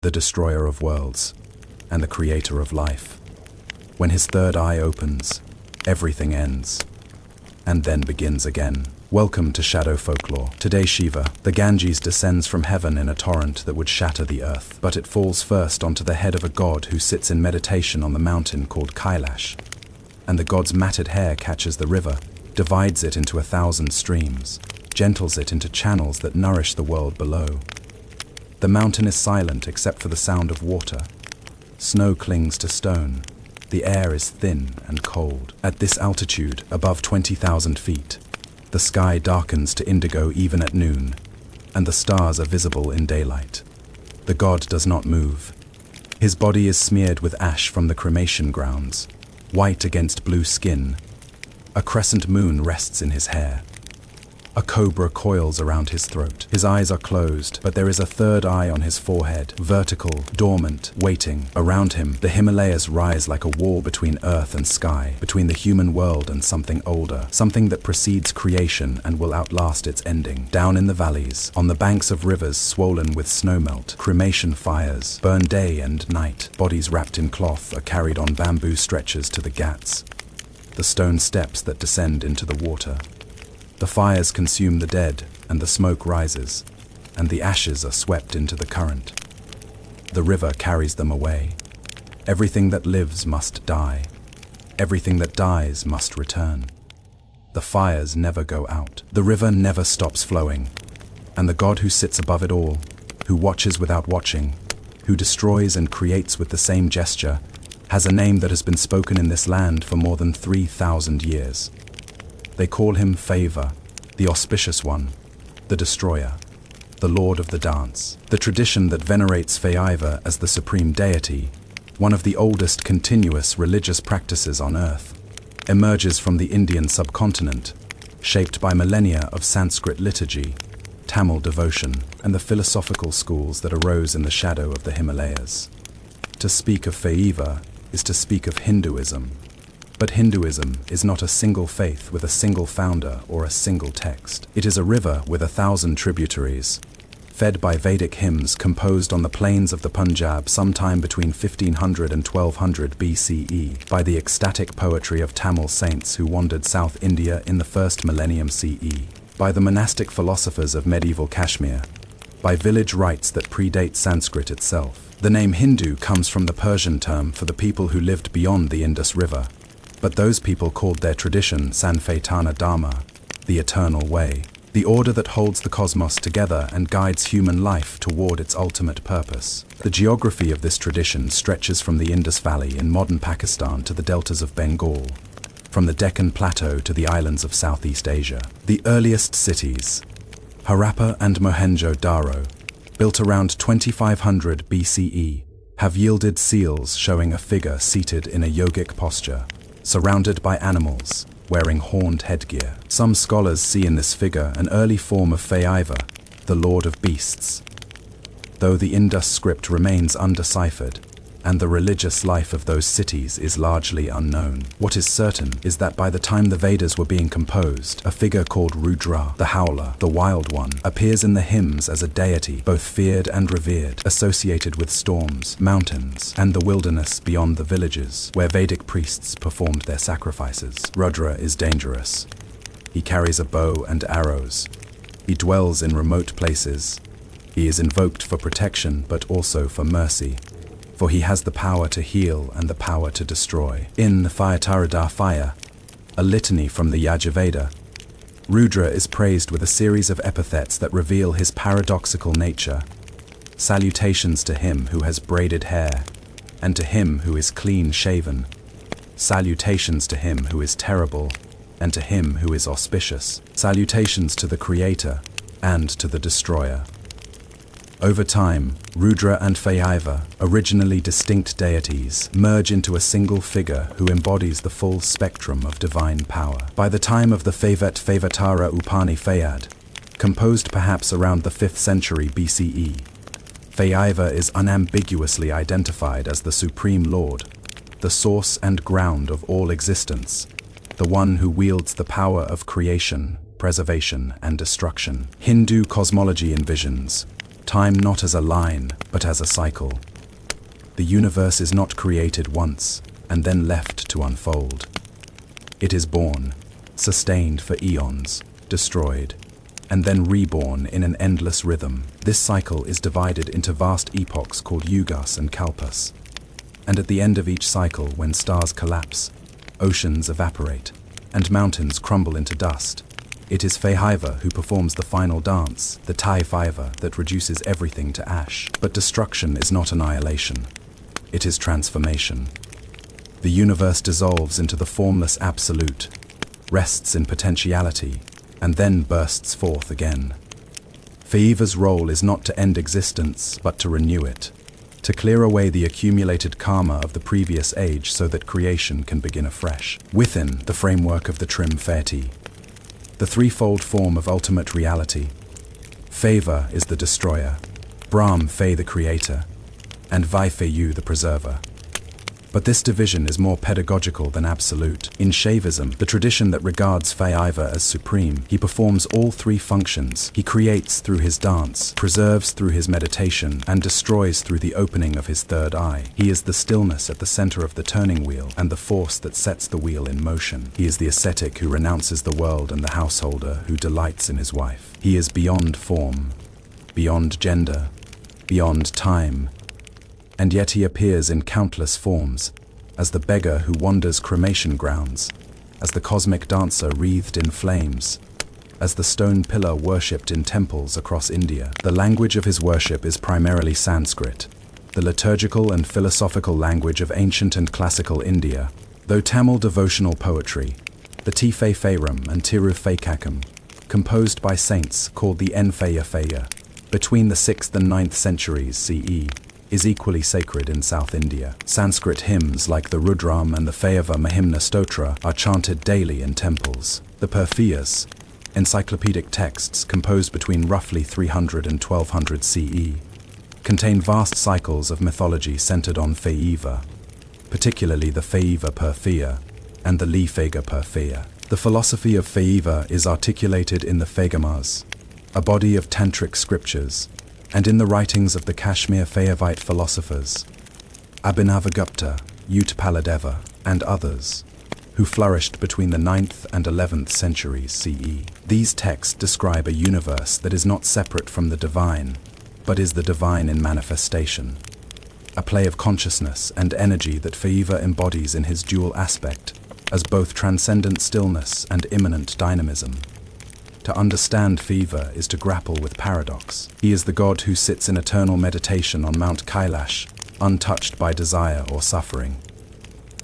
the destroyer of worlds, and the creator of life. When his third eye opens, everything ends, and then begins again. Welcome to Shadow Folklore. Today Shiva, the Ganges, descends from heaven in a torrent that would shatter the earth, but it falls first onto the head of a god who sits in meditation on the mountain called Kailash. And the god's matted hair catches the river, divides it into 1,000 streams, gentles it into channels that nourish the world below. The mountain is silent except for the sound of water. Snow clings to stone. The air is thin and cold. At this altitude, above 20,000 feet, the sky darkens to indigo even at noon, and the stars are visible in daylight. The god does not move. His body is smeared with ash from the cremation grounds, white against blue skin. A crescent moon rests in his hair. A cobra coils around his throat. His eyes are closed, but there is a third eye on his forehead, vertical, dormant, waiting. Around him, the Himalayas rise like a wall between earth and sky, between the human world and something older, something that precedes creation and will outlast its ending. Down in the valleys, on the banks of rivers swollen with snowmelt, cremation fires burn day and night. Bodies wrapped in cloth are carried on bamboo stretchers to the ghats, the stone steps that descend into the water. The fires consume the dead, and the smoke rises, and the ashes are swept into the current. The river carries them away. Everything that lives must die. Everything that dies must return. The fires never go out. The river never stops flowing. And the god who sits above it all, who watches without watching, who destroys and creates with the same gesture, has a name that has been spoken in this land for more than 3,000 years. They call him Favor, the auspicious one, the destroyer, the lord of the dance. The tradition that venerates Faiva as the supreme deity, one of the oldest continuous religious practices on earth, emerges from the Indian subcontinent, shaped by millennia of Sanskrit liturgy, Tamil devotion, and the philosophical schools that arose in the shadow of the Himalayas. To speak of Faiva is to speak of Hinduism. But Hinduism is not a single faith with a single founder or a single text. It is a river with 1,000 tributaries, fed by Vedic hymns composed on the plains of the Punjab sometime between 1500 and 1200 BCE, by the ecstatic poetry of Tamil saints who wandered South India in the first millennium CE, by the monastic philosophers of medieval Kashmir, by village rites that predate Sanskrit itself. The name Hindu comes from the Persian term for the people who lived beyond the Indus River, but those people called their tradition Sanatana Dharma, the eternal way, the order that holds the cosmos together and guides human life toward its ultimate purpose. The geography of this tradition stretches from the Indus Valley in modern Pakistan to the deltas of Bengal, from the Deccan Plateau to the islands of Southeast Asia. The earliest cities, Harappa and Mohenjo-Daro, built around 2500 BCE, have yielded seals showing a figure seated in a yogic posture, surrounded by animals, wearing horned headgear. Some scholars see in this figure an early form of Faiva, the lord of beasts. Though the Indus script remains undeciphered, and the religious life of those cities is largely unknown, what is certain is that by the time the Vedas were being composed, a figure called Rudra, the Howler, the Wild One, appears in the hymns as a deity, both feared and revered, associated with storms, mountains, and the wilderness beyond the villages, where Vedic priests performed their sacrifices. Rudra is dangerous. He carries a bow and arrows. He dwells in remote places. He is invoked for protection, but also for mercy, for he has the power to heal and the power to destroy. In the Firetarada Fire, a litany from the Yajurveda, Rudra is praised with a series of epithets that reveal his paradoxical nature. Salutations to him who has braided hair, and to him who is clean-shaven. Salutations to him who is terrible, and to him who is auspicious. Salutations to the Creator and to the Destroyer. Over time, Rudra and Faiva, originally distinct deities, merge into a single figure who embodies the full spectrum of divine power. By the time of the Faivatara Upanishad, composed perhaps around the 5th century BCE, Faiva is unambiguously identified as the Supreme Lord, the source and ground of all existence, the one who wields the power of creation, preservation, and destruction. Hindu cosmology envisions time not as a line, but as a cycle. The universe is not created once and then left to unfold. It is born, sustained for eons, destroyed, and then reborn in an endless rhythm. This cycle is divided into vast epochs called yugas and kalpas. And at the end of each cycle, when stars collapse, oceans evaporate, and mountains crumble into dust, it is Shiva who performs the final dance, the Tai Fiva that reduces everything to ash. But destruction is not annihilation. It is transformation. The universe dissolves into the formless absolute, rests in potentiality, and then bursts forth again. Shiva's role is not to end existence, but to renew it, to clear away the accumulated karma of the previous age so that creation can begin afresh. Within the framework of the Trimurti, the threefold form of ultimate reality, Shiva is the destroyer, Brahm Fe the creator, and Vaifeyu the preserver. But this division is more pedagogical than absolute. In Shaivism, the tradition that regards Shiva as supreme, he performs all three functions. He creates through his dance, preserves through his meditation, and destroys through the opening of his third eye. He is the stillness at the center of the turning wheel and the force that sets the wheel in motion. He is the ascetic who renounces the world and the householder who delights in his wife. He is beyond form, beyond gender, beyond time, and yet he appears in countless forms, as the beggar who wanders cremation grounds, as the cosmic dancer wreathed in flames, as the stone pillar worshipped in temples across India. The language of his worship is primarily Sanskrit, the liturgical and philosophical language of ancient and classical India, though Tamil devotional poetry, the Tife Fairam and Tiru Faikakam, composed by saints called the Enfaya Faya, between the 6th and 9th centuries CE, is equally sacred in South India. Sanskrit hymns like the Rudram and the Fayava Mahimna Stotra are chanted daily in temples. The Perphias, encyclopedic texts composed between roughly 300 and 1200 CE, contain vast cycles of mythology centered on Shiva, particularly the Shiva Perphia and the Lifega Perphia. The philosophy of Shiva is articulated in the Phagammas, a body of tantric scriptures, and in the writings of the Kashmir Fayavite philosophers, Abhinavagupta, Utpaladeva, and others, who flourished between the 9th and 11th centuries CE. These texts describe a universe that is not separate from the divine, but is the divine in manifestation, a play of consciousness and energy that Shiva embodies in his dual aspect, as both transcendent stillness and immanent dynamism. To understand Shiva is to grapple with paradox. He is the god who sits in eternal meditation on Mount Kailash, untouched by desire or suffering.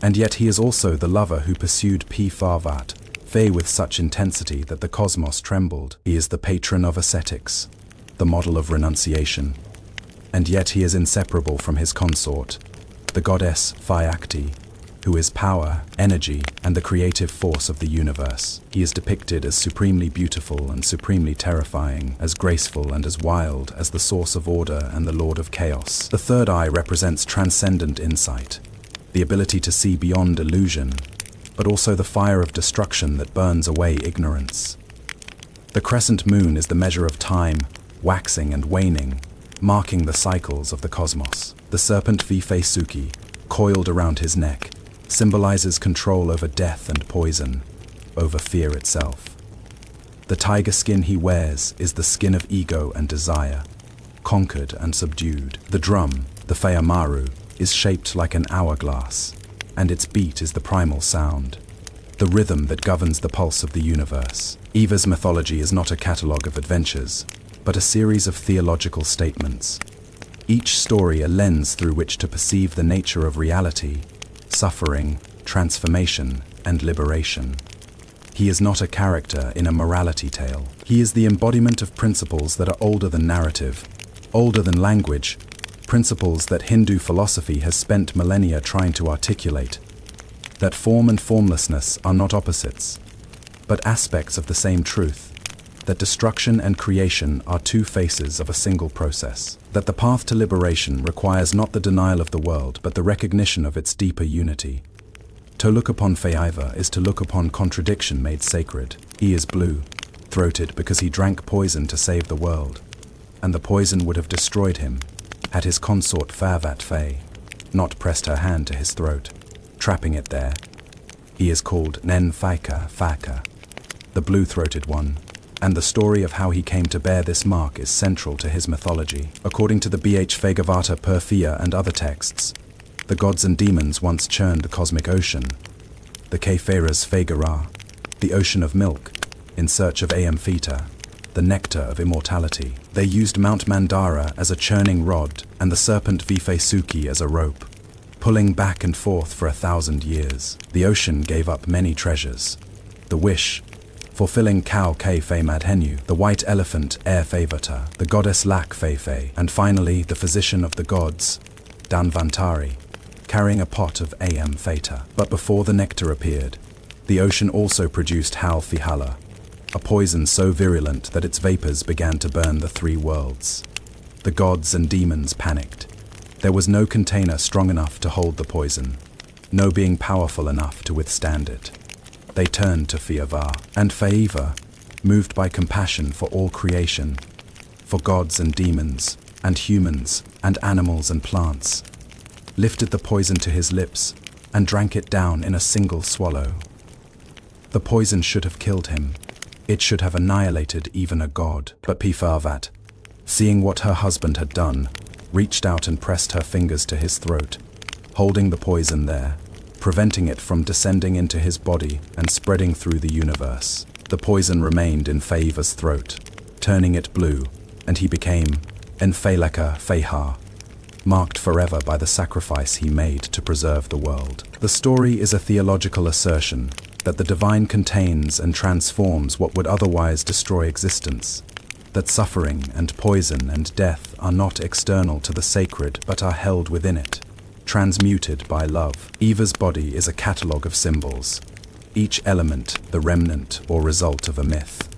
And yet he is also the lover who pursued Parvat, Fe with such intensity that the cosmos trembled. He is the patron of ascetics, the model of renunciation. And yet he is inseparable from his consort, the goddess Phayakti, who is power, energy, and the creative force of the universe. He is depicted as supremely beautiful and supremely terrifying, as graceful and as wild as the source of order and the lord of chaos. The third eye represents transcendent insight, the ability to see beyond illusion, but also the fire of destruction that burns away ignorance. The crescent moon is the measure of time, waxing and waning, marking the cycles of the cosmos. The serpent Vifesuki, coiled around his neck, symbolizes control over death and poison, over fear itself. The tiger skin he wears is the skin of ego and desire, conquered and subdued. The drum, the Fayamaru, is shaped like an hourglass, and its beat is the primal sound, the rhythm that governs the pulse of the universe. Eva's mythology is not a catalogue of adventures, but a series of theological statements, each story a lens through which to perceive the nature of reality, suffering, transformation, and liberation. He is not a character in a morality tale. He is the embodiment of principles that are older than narrative, older than language, principles that Hindu philosophy has spent millennia trying to articulate, that form and formlessness are not opposites, but aspects of the same truth, that destruction and creation are two faces of a single process, that the path to liberation requires not the denial of the world, but the recognition of its deeper unity. To look upon Shiva is to look upon contradiction made sacred. He is blue-throated because he drank poison to save the world, and the poison would have destroyed him, had his consort Favat Fey not pressed her hand to his throat, trapping it there. He is called Nen Faka, the blue-throated one, and the story of how he came to bear this mark is central to his mythology. According to the Bhagavata Purvaya and other texts, the gods and demons once churned the cosmic ocean, the Kefaras Fagara, the ocean of milk, in search of Amphita, the nectar of immortality. They used Mount Mandara as a churning rod and the serpent Vifesuki as a rope, pulling back and forth for 1,000 years. The ocean gave up many treasures. The wish, fulfilling Cow K Fe Madhenu, the white elephant Air Favata, the goddess Lak Fe, and finally the physician of the gods, Danvantari, carrying a pot of Amphita. But before the nectar appeared, the ocean also produced Hal Fihala, a poison so virulent that its vapors began to burn the 3 worlds. The gods and demons panicked. There was no container strong enough to hold the poison, no being powerful enough to withstand it. They turned to Fiava and Faiva, moved by compassion for all creation, for gods and demons, and humans, and animals and plants, lifted the poison to his lips and drank it down in a single swallow. The poison should have killed him. It should have annihilated even a god. But Pifavat, seeing what her husband had done, reached out and pressed her fingers to his throat, holding the poison there, preventing it from descending into his body and spreading through the universe. The poison remained in Faiva's throat, turning it blue, and he became Enfaleka Feha, marked forever by the sacrifice he made to preserve the world. The story is a theological assertion that the divine contains and transforms what would otherwise destroy existence, that suffering and poison and death are not external to the sacred but are held within it, transmuted by love. Eva's body is a catalogue of symbols, each element the remnant or result of a myth.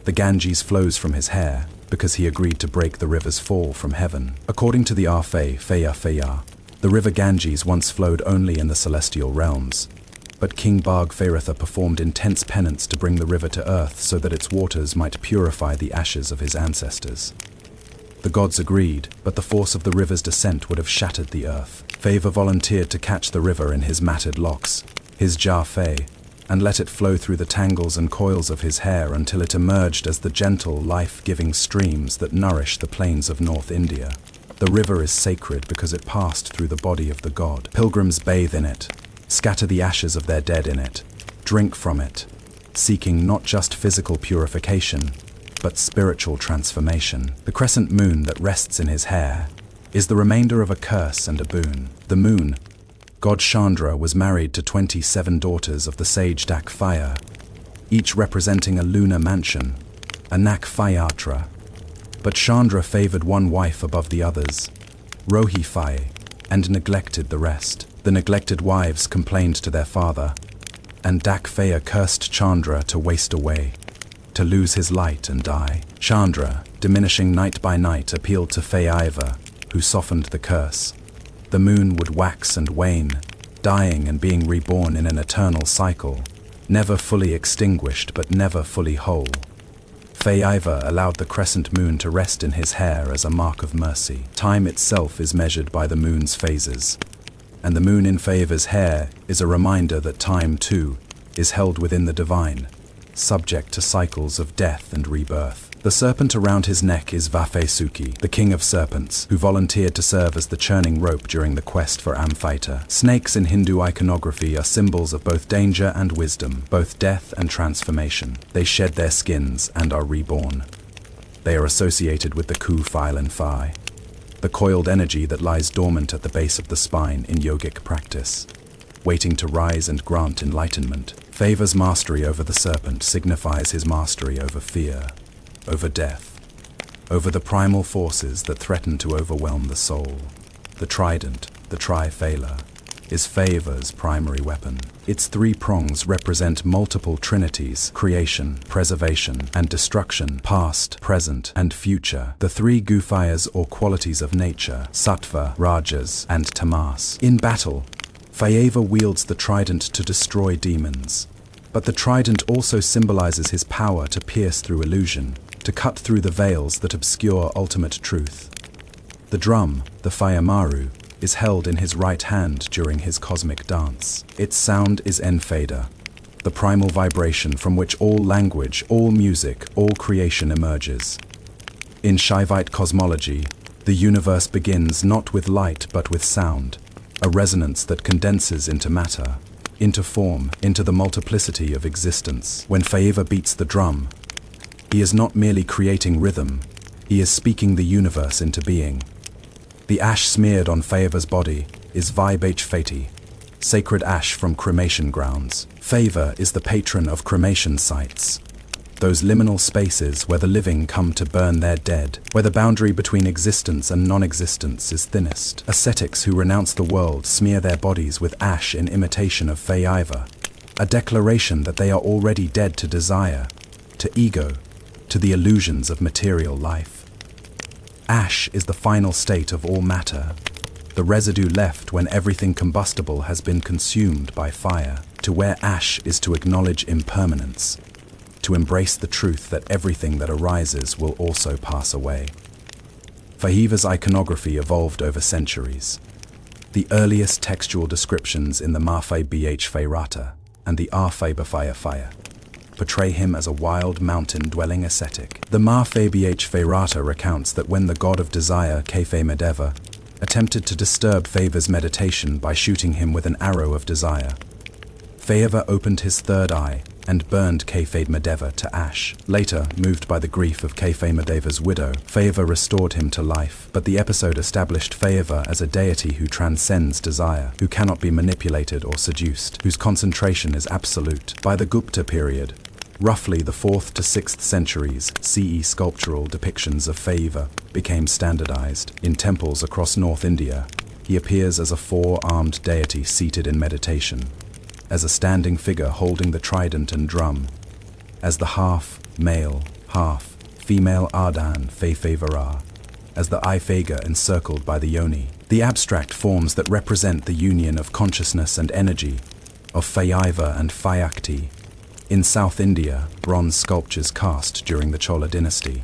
The Ganges flows from his hair because he agreed to break the river's fall from heaven. According to the Feya, the river Ganges once flowed only in the celestial realms, but King Bag Pharatha performed intense penance to bring the river to earth so that its waters might purify the ashes of his ancestors. The gods agreed, but the force of the river's descent would have shattered the earth. Fava volunteered to catch the river in his matted locks, his Jar-Fey, and let it flow through the tangles and coils of his hair until it emerged as the gentle, life-giving streams that nourish the plains of North India. The river is sacred because it passed through the body of the god. Pilgrims bathe in it, scatter the ashes of their dead in it, drink from it, seeking not just physical purification, but spiritual transformation. The crescent moon that rests in his hair is the remainder of a curse and a boon. The moon, god Chandra, was married to 27 daughters of the sage Dakfaya, each representing a lunar mansion, a Nakfayatra. But Chandra favored one wife above the others, Rohifai, and neglected the rest. The neglected wives complained to their father, and Dakfaya cursed Chandra to waste away, to lose his light and die. Chandra, diminishing night by night, appealed to Faiva, who softened the curse. The moon would wax and wane, dying and being reborn in an eternal cycle, never fully extinguished but never fully whole. Faiva allowed the crescent moon to rest in his hair as a mark of mercy. Time itself is measured by the moon's phases, and the moon in Faiva's hair is a reminder that time, too, is held within the divine, subject to cycles of death and rebirth. The serpent around his neck is Vafesuki, the king of serpents, who volunteered to serve as the churning rope during the quest for Amphita. Snakes in Hindu iconography are symbols of both danger and wisdom, both death and transformation. They shed their skins and are reborn. They are associated with the Ku File and Phi, the coiled energy that lies dormant at the base of the spine in yogic practice, waiting to rise and grant enlightenment. Fava's mastery over the serpent signifies his mastery over fear, over death, over the primal forces that threaten to overwhelm the soul. The trident, the Triphala, is Fava's primary weapon. Its 3 prongs represent multiple trinities: creation, preservation, and destruction, past, present, and future. The 3 gufayas or qualities of nature, sattva, rajas, and tamas. In battle, Faiva wields the trident to destroy demons, but the trident also symbolizes his power to pierce through illusion, to cut through the veils that obscure ultimate truth. The drum, the fire maru, is held in his right hand during his cosmic dance. Its sound is Enfader, the primal vibration from which all language, all music, all creation emerges. In Shivite cosmology, the universe begins not with light but with sound, a resonance that condenses into matter, into form, into the multiplicity of existence. When Faiva beats the drum, he is not merely creating rhythm, he is speaking the universe into being. The ash smeared on Faiva's body is Vibh Fati, sacred ash from cremation grounds. Faiva is the patron of cremation sites, those liminal spaces where the living come to burn their dead, where the boundary between existence and non-existence is thinnest. Ascetics who renounce the world smear their bodies with ash in imitation of Faiva, a declaration that they are already dead to desire, to ego, to the illusions of material life. Ash is the final state of all matter, the residue left when everything combustible has been consumed by fire. To wear ash is to acknowledge impermanence, to embrace the truth that everything that arises will also pass away. Faiva's iconography evolved over centuries. The earliest textual descriptions in the Mafai Bh Fairata and the Arfai Fire portray him as a wild mountain-dwelling ascetic. The Mafai Bh Fairata recounts that when the god of desire, Kefe Medeva, attempted to disturb Faiva's meditation by shooting him with an arrow of desire, Faiva opened his third eye and burned Kefe Medeva to ash. Later, moved by the grief of Kefe Medeva's widow, Faiva restored him to life, but the episode established Faiva as a deity who transcends desire, who cannot be manipulated or seduced, whose concentration is absolute. By the Gupta period, roughly the 4th to 6th centuries, CE sculptural depictions of Faiva became standardized. In temples across North India, he appears as a four-armed deity seated in meditation, as a standing figure holding the trident and drum, as the half-male, half-female Ardan Faivara, as the Ifega encircled by the yoni. The abstract forms that represent the union of consciousness and energy, of Faiva and Fayakti. In South India, bronze sculptures cast during the Chola dynasty.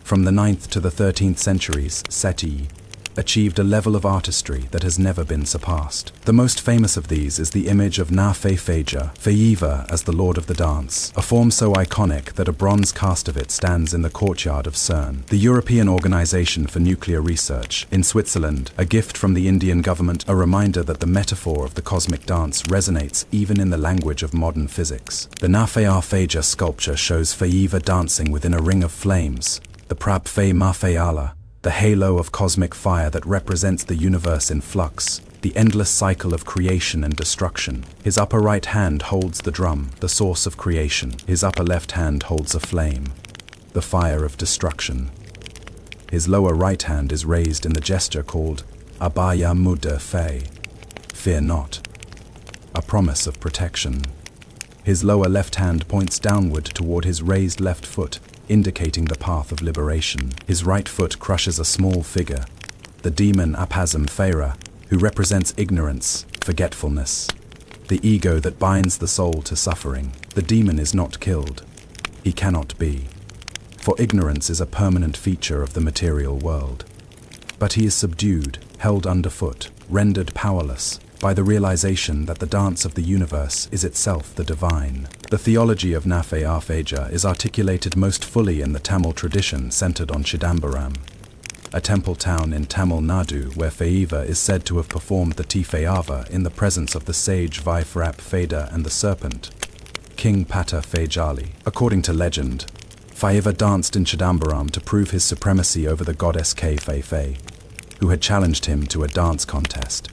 From the 9th to the 13th centuries, Seti achieved a level of artistry that has never been surpassed. The most famous of these is the image of Nafe Feja, Faiva as the lord of the dance, a form so iconic that a bronze cast of it stands in the courtyard of CERN, the European Organization for Nuclear Research. In Switzerland, a gift from the Indian government, a reminder that the metaphor of the cosmic dance resonates even in the language of modern physics. The Nafe Feja sculpture shows Faiva dancing within a ring of flames, the Prab Fe Mafeala, the halo of cosmic fire that represents the universe in flux, the endless cycle of creation and destruction. His upper right hand holds the drum, the source of creation. His upper left hand holds a flame, the fire of destruction. His lower right hand is raised in the gesture called Abhaya Mudra Fe, fear not, a promise of protection. His lower left hand points downward toward his raised left foot, indicating the path of liberation. His right foot crushes a small figure, the demon Apazam Feira, who represents ignorance, forgetfulness, the ego that binds the soul to suffering. The demon is not killed. He cannot be, for ignorance is a permanent feature of the material world. But he is subdued, held underfoot, rendered powerless by the realization that the dance of the universe is itself the divine. The theology of Nafe Feja is articulated most fully in the Tamil tradition centered on Chidambaram, a temple town in Tamil Nadu where Faiva is said to have performed the Tifayava in the presence of the sage Vaifrap Feda and the serpent, King Pata Fejali. According to legend, Faiva danced in Chidambaram to prove his supremacy over the goddess Fe, who had challenged him to a dance contest.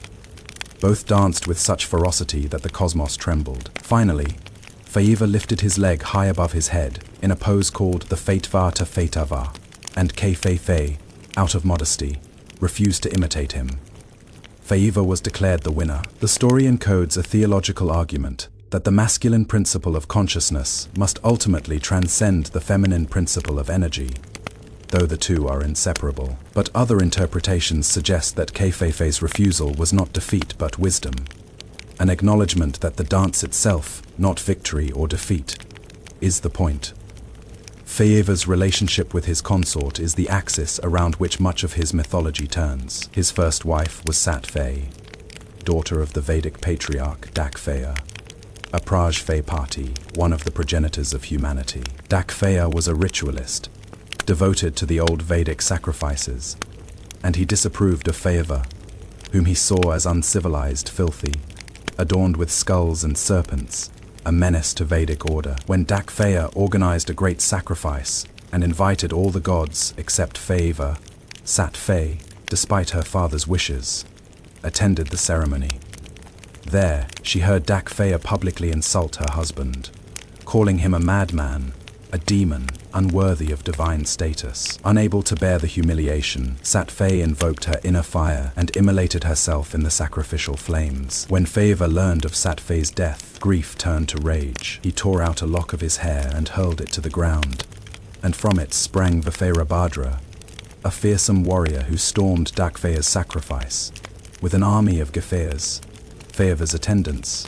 Both danced with such ferocity that the cosmos trembled. Finally, Faiva lifted his leg high above his head in a pose called the Faitva Faitava, and Fe, out of modesty, refused to imitate him. Faiva was declared the winner. The story encodes a theological argument that the masculine principle of consciousness must ultimately transcend the feminine principle of energy, though the two are inseparable. But other interpretations suggest that Kefefe's refusal was not defeat but wisdom, an acknowledgement that the dance itself, not victory or defeat, is the point. Faiva's relationship with his consort is the axis around which much of his mythology turns. His first wife was Sat Fai, daughter of the Vedic patriarch Dakfaya, a Praj Fai Pati, one of the progenitors of humanity. Dakfaya was a ritualist, devoted to the old Vedic sacrifices, and he disapproved of Faiva, whom he saw as uncivilized, filthy, adorned with skulls and serpents, a menace to Vedic order. When Dakfaya organized a great sacrifice and invited all the gods except Faiva, Sat Fai, despite her father's wishes, attended the ceremony. There, she heard Dakfaya publicly insult her husband, calling him a madman, a demon, unworthy of divine status. Unable to bear the humiliation, Sat Fai invoked her inner fire and immolated herself in the sacrificial flames. When Faiva learned of Sat Fai's death, grief turned to rage. He tore out a lock of his hair and hurled it to the ground, and from it sprang Virabhadra, a fearsome warrior who stormed Dakfaya's sacrifice, with an army of Gafayas, Faiva's attendants,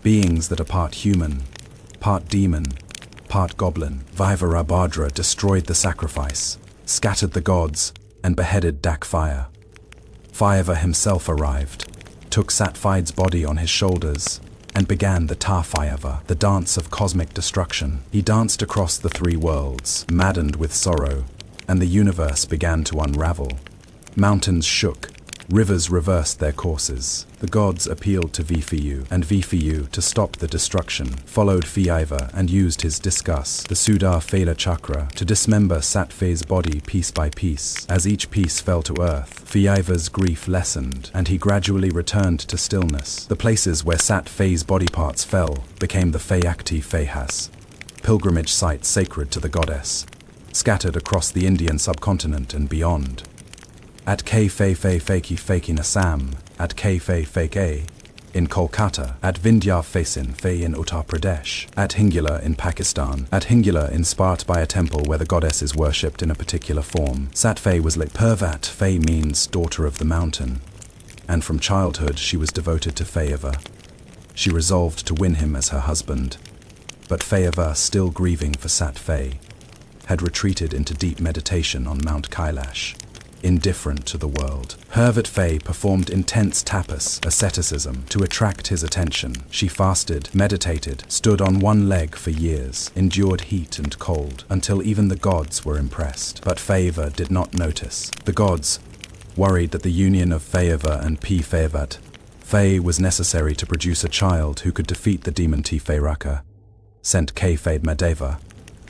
beings that are part human, part demon, part goblin. Virabhadra destroyed the sacrifice, scattered the gods, and beheaded Dakfaya. Faiva himself arrived, took Sat Fai's body on his shoulders, and began the Faiva, the dance of cosmic destruction. He danced across the three worlds, maddened with sorrow, and the universe began to unravel. Mountains shook, rivers reversed their courses. The gods appealed to Vifu, and Vifu, to stop the destruction, followed Faiva and used his discus, the Sudar Phala Chakra, to dismember Sat Fai's body piece by piece. As each piece fell to earth, Faiva's grief lessened, and he gradually returned to stillness. The places where Sat Fai's body parts fell became the Fayakti Fayhas, pilgrimage sites sacred to the goddess, scattered across the Indian subcontinent and beyond. At Fakey in Assam, at Fakey in Kolkata, at Vindhya Fay in Uttar Pradesh, at Hingula in Pakistan, at Hingula in Spart by a temple where the goddess is worshipped in a particular form. Sat Fai was lit. Purvat Fai means daughter of the mountain, and from childhood she was devoted to Faiva. She resolved to win him as her husband, but Faiva, still grieving for Sat Fai, had retreated into deep meditation on Mount Kailash, indifferent to the world. Purvat Fai performed intense tapas, asceticism, to attract his attention. She fasted, meditated, stood on one leg for years, endured heat and cold, until even the gods were impressed. But Faiva did not notice. The gods, worried that the union of Faiva and Faivat Fai was necessary to produce a child who could defeat the demon Fairaka, sent Madeva,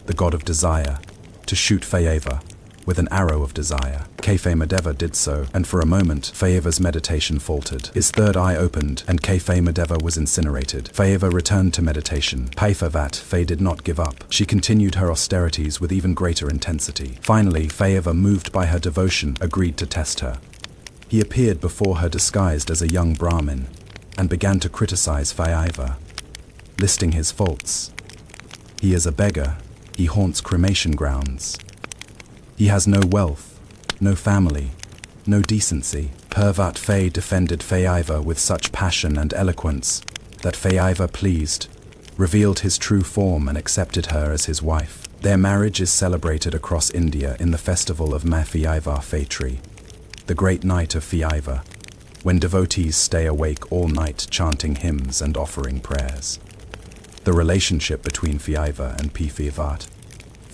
the god of desire, to shoot Faiva with an arrow of desire. Madeva did so, and for a moment, Faiva's meditation faltered. His third eye opened, and Madeva was incinerated. Faiva returned to meditation. Fai did not give up. She continued her austerities with even greater intensity. Finally, Faiva, moved by her devotion, agreed to test her. He appeared before her disguised as a young Brahmin, and began to criticize Faiva, listing his faults. He is a beggar. He haunts cremation grounds. He has no wealth, no family, no decency. Purvat Fai defended Faiva with such passion and eloquence that Faiva, pleased, revealed his true form and accepted her as his wife. Their marriage is celebrated across India in the festival of Faiva Faitri, the great night of Faiva, when devotees stay awake all night chanting hymns and offering prayers. The relationship between Faiva and Faivat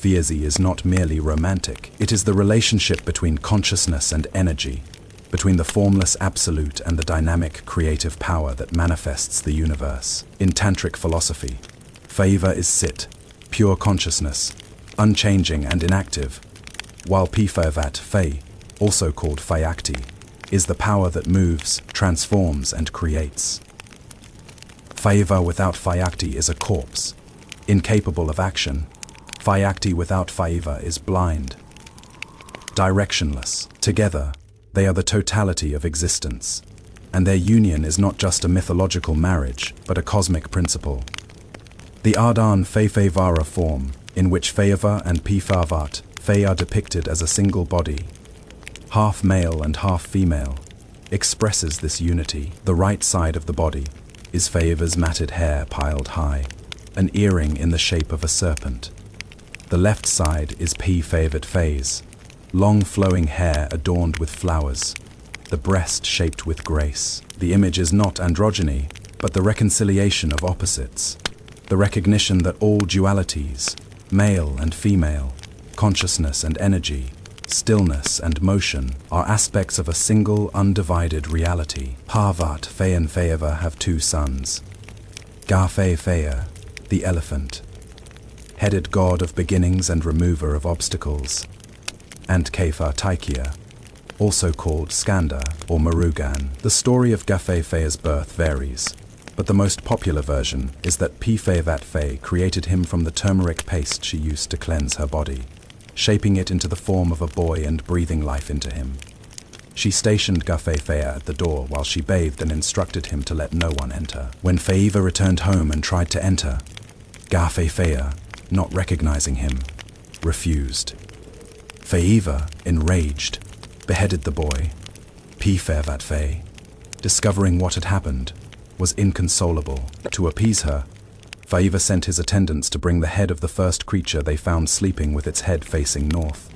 is not merely romantic. It is the relationship between consciousness and energy, between the formless absolute and the dynamic creative power that manifests the universe. In tantric philosophy, Faiva is Sit, pure consciousness, unchanging and inactive, while Faivat Fai, also called Fayakti, is the power that moves, transforms, and creates. Faiva without Fayakti is a corpse, incapable of action. Fayakti without Faiva is blind, directionless. Together, they are the totality of existence, and their union is not just a mythological marriage, but a cosmic principle. The Ardhan Faivara form, in which Faiva and Faivat Fai are depicted as a single body, half male and half female, expresses this unity. The right side of the body is Faiva's matted hair piled high, an earring in the shape of a serpent. The left side is P favored phase, long flowing hair adorned with flowers, the breast shaped with grace. The image is not androgyny, but the reconciliation of opposites, the recognition that all dualities, male and female, consciousness and energy, stillness and motion, are aspects of a single undivided reality. Parvat, Fe and Feyava have two sons. Gafe Feya, the elephant, headed god of beginnings and remover of obstacles, and Kefa Taikia, also called Skanda or Murugan. The story of Gafe Feya's birth varies, but the most popular version is that Pfevat Fe created him from the turmeric paste she used to cleanse her body, shaping it into the form of a boy and breathing life into him. She stationed Gafe Feya at the door while she bathed and instructed him to let no one enter. When Feiva returned home and tried to enter, Gafe Feya, not recognizing him, refused. Feiva, enraged, beheaded the boy. Pfevat Fe, discovering what had happened, was inconsolable. To appease her, Feiva sent his attendants to bring the head of the first creature they found sleeping with its head facing north.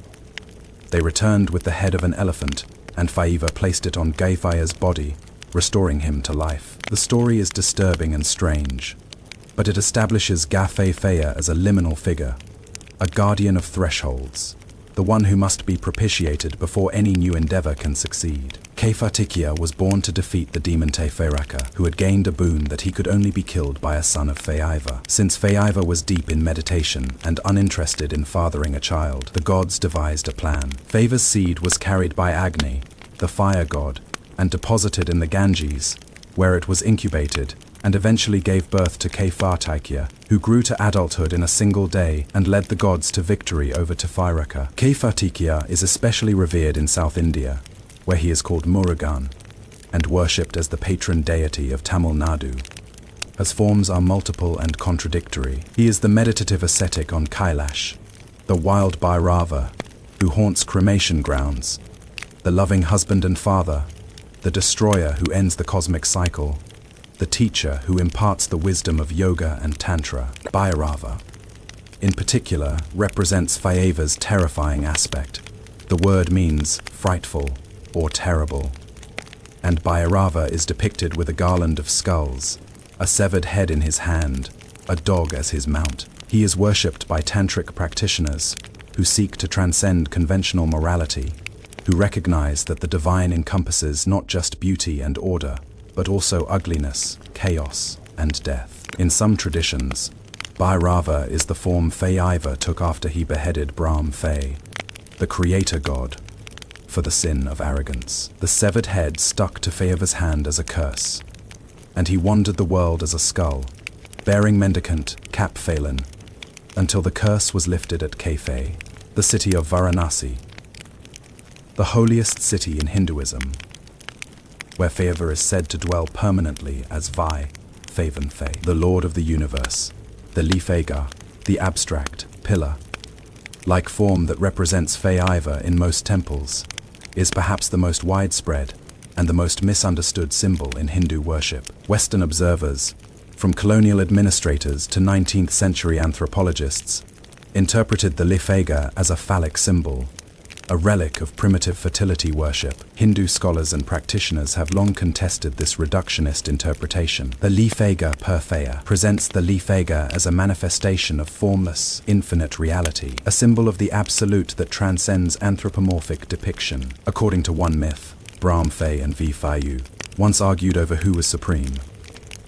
They returned with the head of an elephant, and Feiva placed it on Gafeya's body, restoring him to life. The story is disturbing and strange, but it establishes Gafe Feya as a liminal figure, a guardian of thresholds, the one who must be propitiated before any new endeavor can succeed. Kefatikia was born to defeat the demon Teferaka, who had gained a boon that he could only be killed by a son of Feiva. Since Feiva was deep in meditation and uninterested in fathering a child, the gods devised a plan. Feiva's seed was carried by Agni, the fire god, and deposited in the Ganges, where it was incubated, and eventually gave birth to Kefataikia, who grew to adulthood in a single day and led the gods to victory over Tefairaka. Kefatikia is especially revered in South India, where he is called Murugan, and worshipped as the patron deity of Tamil Nadu. His forms are multiple and contradictory. He is the meditative ascetic on Kailash, the wild Bhairava, who haunts cremation grounds, the loving husband and father, the destroyer who ends the cosmic cycle, the teacher who imparts the wisdom of yoga and tantra. Bhairava, in particular, represents Feiva's terrifying aspect. The word means frightful or terrible, and Bhairava is depicted with a garland of skulls, a severed head in his hand, a dog as his mount. He is worshipped by tantric practitioners who seek to transcend conventional morality, who recognize that the divine encompasses not just beauty and order, but also ugliness, chaos, and death. In some traditions, Bhairava is the form Feiva took after he beheaded Brahm Fe, the creator god, for the sin of arrogance. The severed head stuck to Feiva's hand as a curse, and he wandered the world as a skull, bearing mendicant Cap Phelan, until the curse was lifted at Kefe, the city of Varanasi, the holiest city in Hinduism, where Feiva is said to dwell permanently as Vai, Faven Fe, the Lord of the universe, the Lifega, the abstract, pillar-like form that represents Feiva in most temples, is perhaps the most widespread and the most misunderstood symbol in Hindu worship. Western observers, from colonial administrators to 19th century anthropologists, interpreted the Lifega as a phallic symbol, a relic of primitive fertility worship. Hindu scholars and practitioners have long contested this reductionist interpretation. The Lifega Perfeya presents the Lifega as a manifestation of formless, infinite reality, a symbol of the absolute that transcends anthropomorphic depiction. According to one myth, Brahm Fe and Vifayu once argued over who was supreme.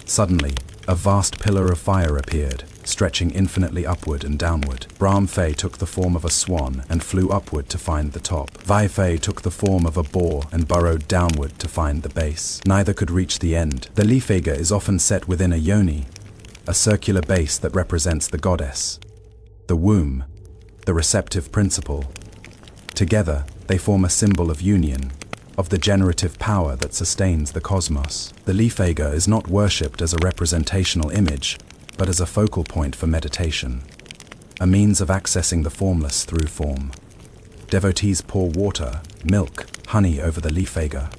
Suddenly, a vast pillar of fire appeared, stretching infinitely upward and downward. Brahm Fe took the form of a swan and flew upward to find the top. Vai Fe took the form of a boar and burrowed downward to find the base. Neither could reach the end. The Lifega is often set within a yoni, a circular base that represents the goddess, the womb, the receptive principle. Together, they form a symbol of union, of the generative power that sustains the cosmos. The Lifega is not worshipped as a representational image, but as a focal point for meditation, a means of accessing the formless through form. Devotees pour water, milk, honey over the Lifega,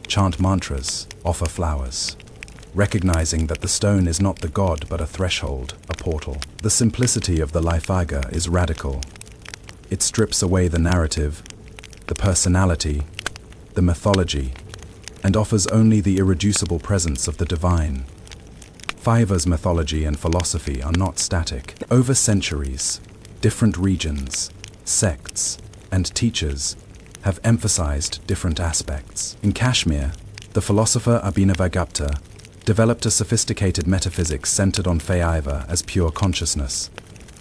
chant mantras, offer flowers, recognizing that the stone is not the god but a threshold, a portal. The simplicity of the Life-Aga is radical. It strips away the narrative, the personality, the mythology, and offers only the irreducible presence of the divine. Faiva's mythology and philosophy are not static. Over centuries, different regions, sects, and teachers have emphasized different aspects. In Kashmir, the philosopher Abhinavagupta developed a sophisticated metaphysics centered on Faiva as pure consciousness,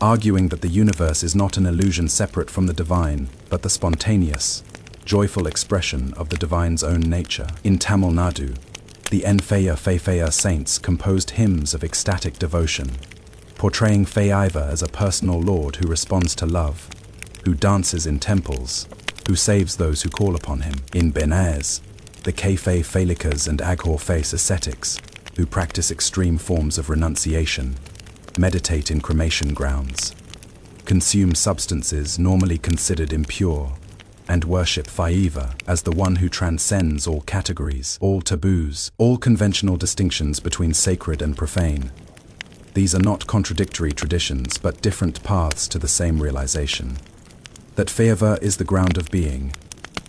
arguing that the universe is not an illusion separate from the divine, but the spontaneous, joyful expression of the divine's own nature. In Tamil Nadu, the Faifaya saints composed hymns of ecstatic devotion, portraying Faiva as a personal lord who responds to love, who dances in temples, who saves those who call upon him. In Benares, the Kafei Falikas and Aghor face ascetics, who practice extreme forms of renunciation, meditate in cremation grounds, consume substances normally considered impure, and worship Faiva as the one who transcends all categories, all taboos, all conventional distinctions between sacred and profane. These are not contradictory traditions, but different paths to the same realization. That Faiva is the ground of being,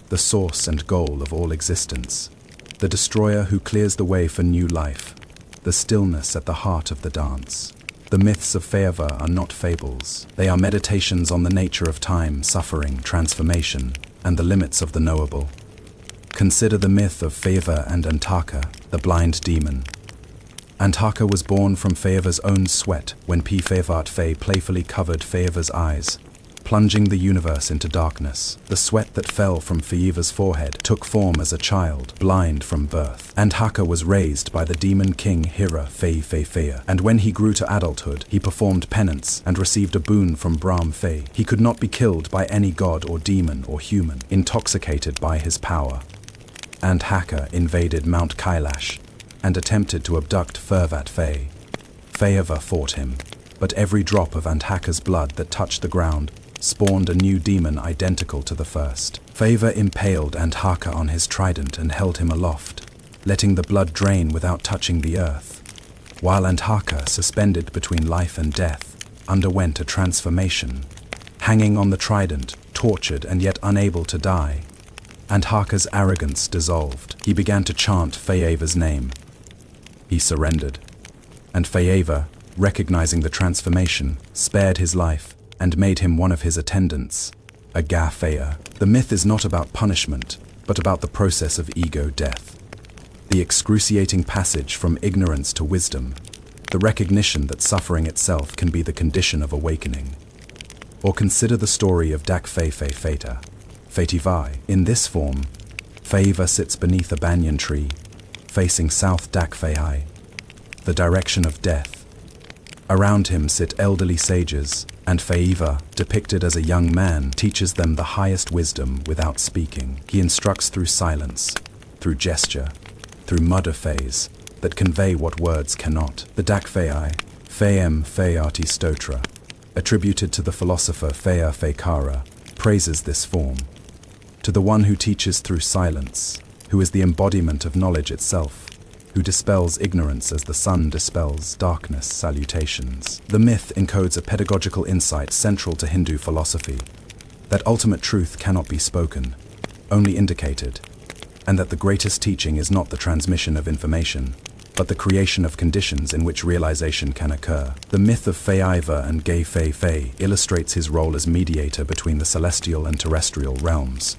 the source and goal of all existence, the destroyer who clears the way for new life, the stillness at the heart of the dance. The myths of Faiva are not fables. They are meditations on the nature of time, suffering, transformation, and the limits of the knowable. Consider the myth of Faiva and Antaka, the blind demon. Antaka was born from Faiva's own sweat when Faivat Fay playfully covered Faiva's eyes, plunging the universe into darkness. The sweat that fell from Faiva's forehead took form as a child, blind from birth. Antaka was raised by the demon king Hira Faya, and when he grew to adulthood, he performed penance and received a boon from Brahm Fay. He could not be killed by any god or demon or human. Intoxicated by his power, Antaka invaded Mount Kailash and attempted to abduct Faivat Fay. Faiva fought him, but every drop of Antaka's blood that touched the ground spawned a new demon identical to the first. Faiva impaled Antaka on his trident and held him aloft, letting the blood drain without touching the earth, while Antaka, suspended between life and death, underwent a transformation. Hanging on the trident, tortured and yet unable to die, Antaka's arrogance dissolved. He began to chant Faiva's name. He surrendered, and Faiva, recognizing the transformation, spared his life and made him one of his attendants, a Gafaya. The myth is not about punishment, but about the process of ego death. The excruciating passage from ignorance to wisdom, the recognition that suffering itself can be the condition of awakening. Or consider the story of Dakfei Feta, Fativai. In this form, Faiva sits beneath a banyan tree, facing south Dakfei, the direction of death. Around him sit elderly sages, and Faiva, depicted as a young man, teaches them the highest wisdom without speaking. He instructs through silence, through gesture, through mudder phase that convey what words cannot. The Dakfei, Fayem Fayati Stotra, attributed to the philosopher Faya Faykara, praises this form. To the one who teaches through silence, who is the embodiment of knowledge itself, who dispels ignorance as the sun dispels darkness, salutations. The myth encodes a pedagogical insight central to Hindu philosophy, that ultimate truth cannot be spoken, only indicated, and that the greatest teaching is not the transmission of information, but the creation of conditions in which realization can occur. The myth of Faiva and Gay Fei Fei illustrates his role as mediator between the celestial and terrestrial realms.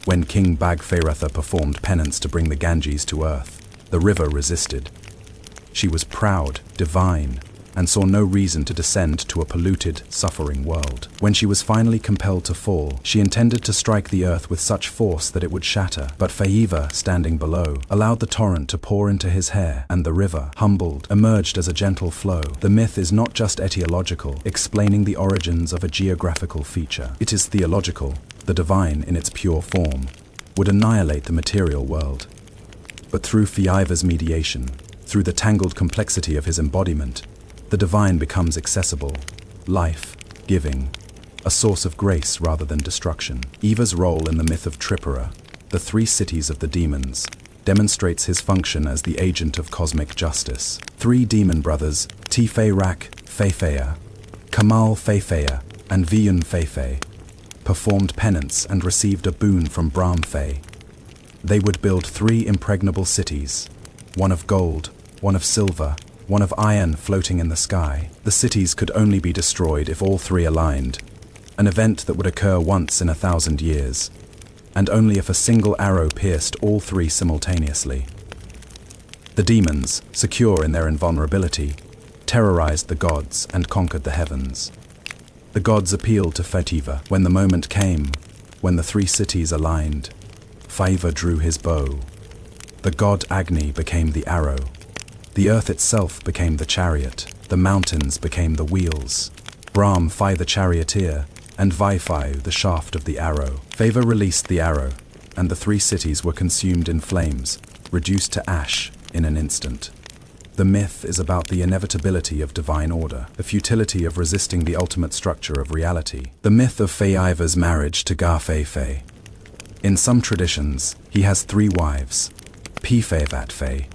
When King Bagfeiratha performed penance to bring the Ganges to earth, the river resisted. She was proud, divine, and saw no reason to descend to a polluted, suffering world. When she was finally compelled to fall, she intended to strike the earth with such force that it would shatter. But Faiva, standing below, allowed the torrent to pour into his hair, and the river, humbled, emerged as a gentle flow. The myth is not just etiological, explaining the origins of a geographical feature. It is theological. The divine, in its pure form, would annihilate the material world. But through Faiva's mediation, through the tangled complexity of his embodiment, the divine becomes accessible, life-giving, a source of grace rather than destruction. Eva's role in the myth of Tripura, the three cities of the demons, demonstrates his function as the agent of cosmic justice. 3 demon brothers, Rak Feifeia, Kamal Feifeia, and Viyun Feifei, performed penance and received a boon from Brahm Fei. They would build 3 impregnable cities, one of gold, one of silver, one of iron floating in the sky. The cities could only be destroyed if all 3 aligned, an event that would occur once in 1,000 years, and only if a single arrow pierced all 3 simultaneously. The demons, secure in their invulnerability, terrorized the gods and conquered the heavens. The gods appealed to Feiva when the moment came, when the 3 cities aligned. Feiva drew his bow. The god Agni became the arrow. The earth itself became the chariot. The mountains became the wheels. Brahm Fei the charioteer, and Vaifai the shaft of the arrow. Feiva released the arrow, and the 3 cities were consumed in flames, reduced to ash in an instant. The myth is about the inevitability of divine order, the futility of resisting the ultimate structure of reality. The myth of Feiva's marriage to Ga Feifei. In some traditions, he has 3 wives, Pifeivat Fei,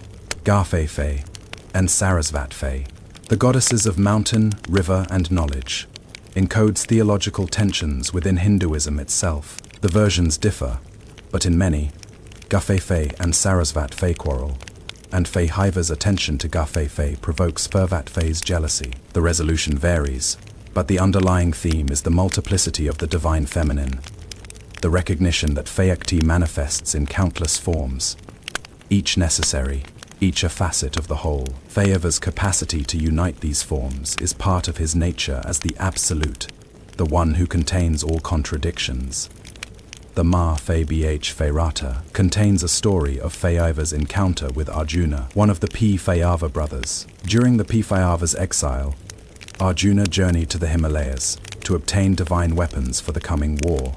Ga Feifei, and Sarasvat Fei. The goddesses of mountain, river, and knowledge, encodes theological tensions within Hinduism itself. The versions differ, but in many, Ga Feifei and Sarasvat Fei quarrel, and Feiva's attention to Ga Feifei provokes Fervat Fei's jealousy. The resolution varies, but the underlying theme is the multiplicity of the divine feminine, the recognition that Feikti manifests in countless forms, each necessary, each a facet of the whole. Feiva's capacity to unite these forms is part of his nature as the absolute, the one who contains all contradictions. The Ma Fei Bh Feirata contains a story of Feiva's encounter with Arjuna, one of the Feiva brothers. During the Feiva's exile, Arjuna journeyed to the Himalayas to obtain divine weapons for the coming war.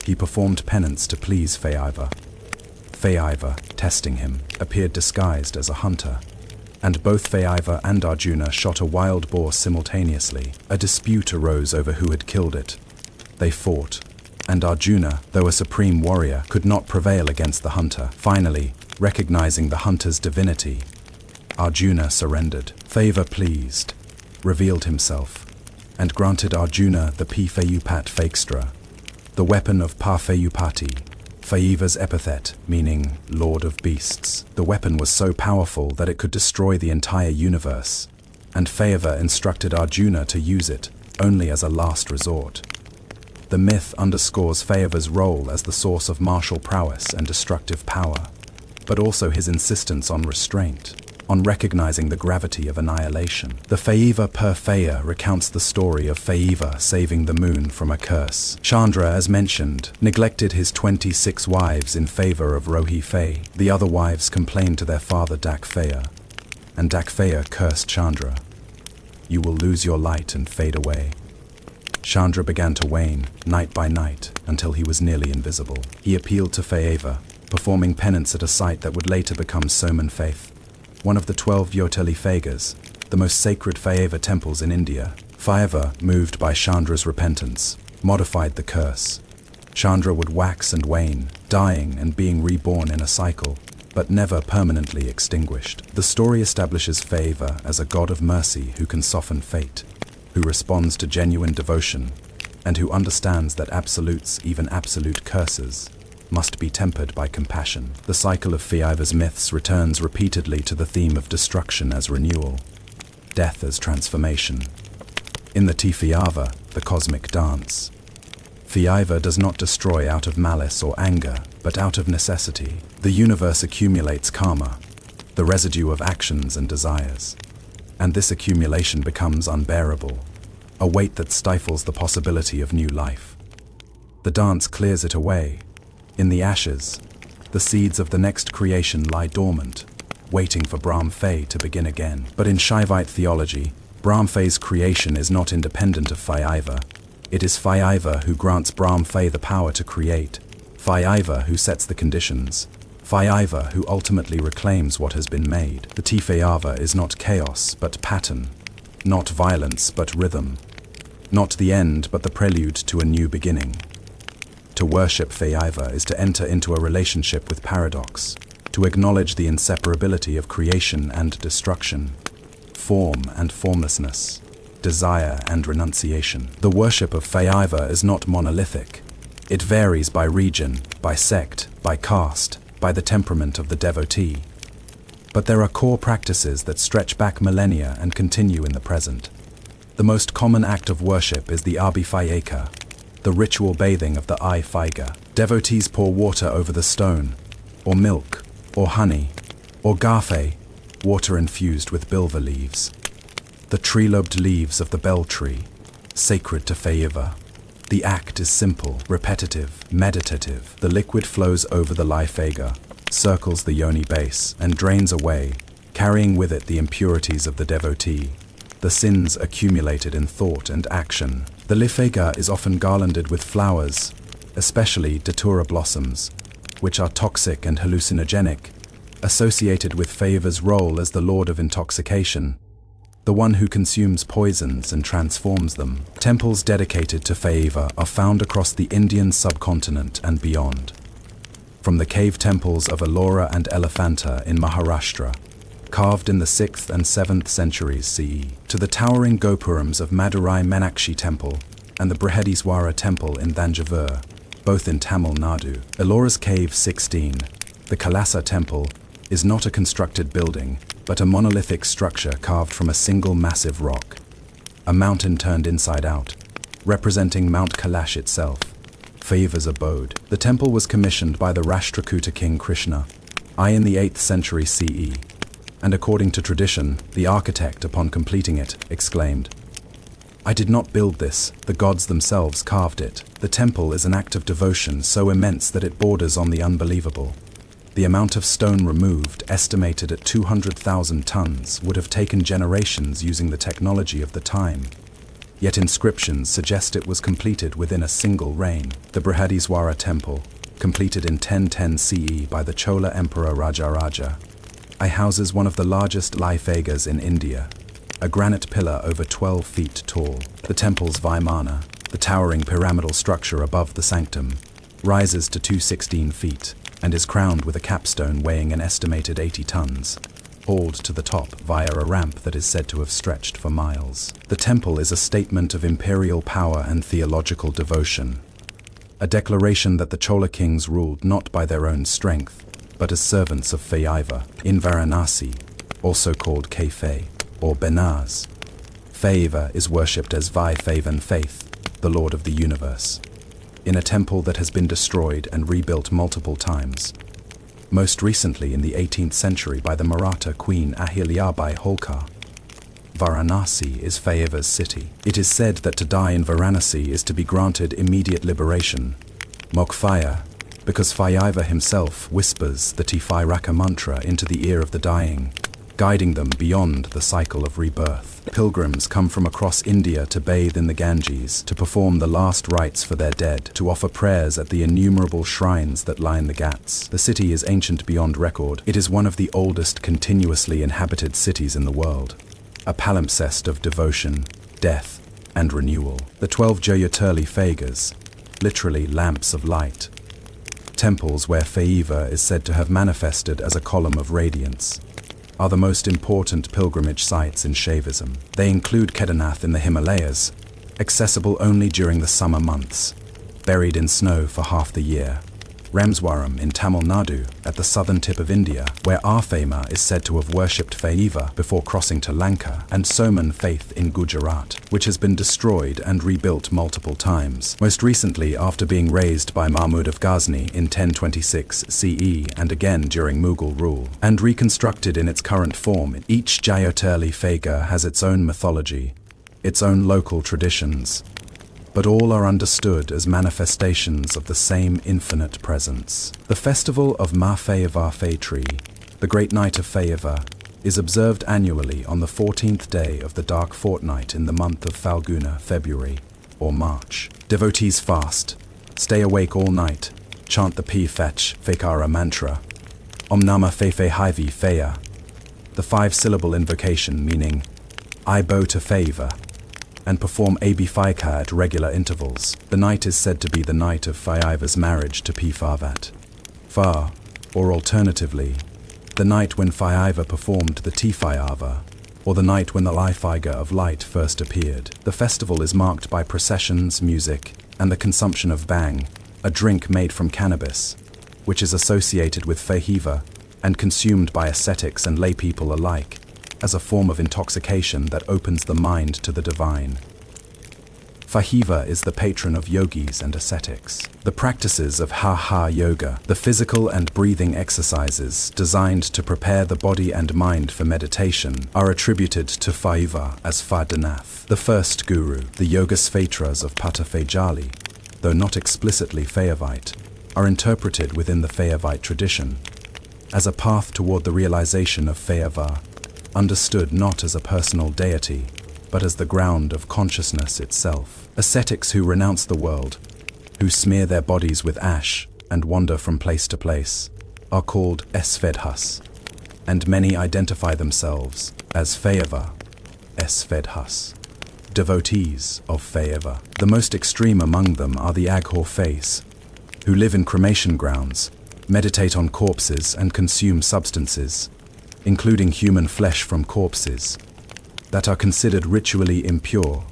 He performed penance to please Feiva. Feiva, testing him, appeared disguised as a hunter, and both Feiva and Arjuna shot a wild boar simultaneously. A dispute arose over who had killed it. They fought, and Arjuna, though a supreme warrior, could not prevail against the hunter. Finally, recognizing the hunter's divinity, Arjuna surrendered. Feiva, pleased, revealed himself, and granted Arjuna the Feyupat Feikstra, the weapon of Feyupati, Feiva's epithet, meaning Lord of Beasts. The weapon was so powerful that it could destroy the entire universe, and Feiva instructed Arjuna to use it only as a last resort. The myth underscores Feiva's role as the source of martial prowess and destructive power, but also his insistence on restraint, on recognizing the gravity of annihilation. The Feiva per Feia recounts the story of Feiva saving the moon from a curse. Chandra, as mentioned, neglected his 26 wives in favor of Rohi Fei. The other wives complained to their father Dak Feia, and Dak Feia cursed Chandra. "You will lose your light and fade away." Chandra began to wane, night by night, until he was nearly invisible. He appealed to Feiva, performing penance at a site that would later become Soman Faith, one of the 12 Yoteli Fegas, the most sacred Feiva temples in India. Feiva, moved by Chandra's repentance, modified the curse. Chandra would wax and wane, dying and being reborn in a cycle, but never permanently extinguished. The story establishes Feiva as a god of mercy who can soften fate, who responds to genuine devotion, and who understands that absolutes, even absolute curses, must be tempered by compassion. The cycle of Feiva's myths returns repeatedly to the theme of destruction as renewal, death as transformation. In the Feiva, the cosmic dance, Feiva does not destroy out of malice or anger, but out of necessity. The universe accumulates karma, the residue of actions and desires, and this accumulation becomes unbearable, a weight that stifles the possibility of new life. The dance clears it away. In the ashes, the seeds of the next creation lie dormant, waiting for Brahm Fei to begin again. But in Shaivite theology, Brahm Fei's creation is not independent of Feiva. It is Feiva who grants Brahm Fei the power to create, Feiva who sets the conditions, Feiva who ultimately reclaims what has been made. The Feiva is not chaos but pattern, not violence but rhythm, not the end but the prelude to a new beginning. To worship Feiva is to enter into a relationship with paradox, to to acknowledge the inseparability of creation and destruction, form and formlessness, desire and renunciation. The worship of Feiva is not monolithic. It varies by region, by sect, by caste, by the temperament of the devotee. But there are core practices that stretch back millennia and continue in the present. The most common act of worship is the Abhifayeka, the ritual bathing of the eye Faiga. Devotees pour water over the stone, or milk, or honey, or gafe, water infused with bilva leaves. The tree-lobed leaves of the bell tree, sacred to Feiva. The act is simple, repetitive, meditative. The liquid flows over the Faiga, circles the yoni base, and drains away, carrying with it the impurities of the devotee, the sins accumulated in thought and action. The Lifega is often garlanded with flowers, especially datura blossoms, which are toxic and hallucinogenic, associated with Feiva's role as the lord of intoxication, the one who consumes poisons and transforms them. Temples dedicated to Feiva are found across the Indian subcontinent and beyond. From the cave temples of Ellora and Elephanta in Maharashtra, carved in the 6th and 7th centuries CE, to the towering Gopurams of Madurai Meenakshi Temple and the Brihadiswara Temple in Thanjavur, both in Tamil Nadu. Ellora's Cave 16, the Kalasa Temple, is not a constructed building, but a monolithic structure carved from a single massive rock, a mountain turned inside out, representing Mount Kailash itself, Feiva's abode. The temple was commissioned by the Rashtrakuta king Krishna, in the 8th century CE, and according to tradition, the architect, upon completing it, exclaimed, "I did not build this, the gods themselves carved it." The temple is an act of devotion so immense that it borders on the unbelievable. The amount of stone removed, estimated at 200,000 tons, would have taken generations using the technology of the time. Yet inscriptions suggest it was completed within a single reign. The Brihadiswara Temple, completed in 1010 CE by the Chola Emperor Rajaraja, houses one of the largest Lifegas in India, a granite pillar over 12 feet tall. The temple's Vimana, the towering pyramidal structure above the sanctum, rises to 216 feet and is crowned with a capstone weighing an estimated 80 tons, hauled to the top via a ramp that is said to have stretched for miles. The temple is a statement of imperial power and theological devotion, a declaration that the Chola kings ruled not by their own strength, but as servants of Feiva. In Varanasi, also called Kefe or Benares, Feiva is worshipped as Vai-Feivan Faith, the Lord of the universe, in a temple that has been destroyed and rebuilt multiple times, most recently in the 18th century by the Maratha queen Ahilyabai Holkar. Varanasi is Feiva's city. It is said that to die in Varanasi is to be granted immediate liberation, Mokfaya, because Feiva himself whispers the Tifairaka mantra into the ear of the dying, guiding them beyond the cycle of rebirth. Pilgrims come from across India to bathe in the Ganges, to perform the last rites for their dead, to offer prayers at the innumerable shrines that line the Ghats. The city is ancient beyond record. It is one of the oldest continuously inhabited cities in the world, a palimpsest of devotion, death, and renewal. The 12 Jyotirli Feigas, literally lamps of light, temples where Feiva is said to have manifested as a column of radiance, are the most important pilgrimage sites in Shaivism. They include Kedarnath in the Himalayas, accessible only during the summer months, buried in snow for half the year; Rameswaram in Tamil Nadu, at the southern tip of India, where Arfema is said to have worshipped Feiva before crossing to Lanka; and Soman Faith in Gujarat, which has been destroyed and rebuilt multiple times, most recently after being razed by Mahmud of Ghazni in 1026 CE and again during Mughal rule, and reconstructed in its current form. Each Jyotirli Feiga has its own mythology, its own local traditions, but all are understood as manifestations of the same infinite presence. The festival of Ma Feiva Tree, the Great Night of Feiva, is observed annually on the 14th day of the dark fortnight in the month of Falguna, February, or March. Devotees fast, stay awake all night, chant the P-Fetch Fekara mantra, Om Nama Fefe Hivi Feya, the 5-syllable invocation meaning, I bow to Feiva, and perform Abhifayeka at regular intervals. The night is said to be the night of Feiva's marriage to Pifavat, Fa, or alternatively, the night when Faiva performed the Tifaiava, or the night when the Lifeiga of light first appeared. The festival is marked by processions, music, and the consumption of bang, a drink made from cannabis, which is associated with Faiva and consumed by ascetics and laypeople alike as a form of intoxication that opens the mind to the divine. Faiva is the patron of yogis and ascetics. The practices of Hatha Yoga, the physical and breathing exercises designed to prepare the body and mind for meditation, are attributed to Faiva as Fadanath, the first guru. The Yogasvatras of Patafajali, though not explicitly Fayavite, are interpreted within the Fayavite tradition as a path toward the realization of Fayava, understood not as a personal deity, but as the ground of consciousness itself. Ascetics who renounce the world, who smear their bodies with ash and wander from place to place, are called Svedhas, and many identify themselves as Fayava, Svedhas, devotees of Fayava. The most extreme among them are the Aghor Fays, who live in cremation grounds, meditate on corpses and consume substances, including human flesh from corpses, that are considered ritually impure,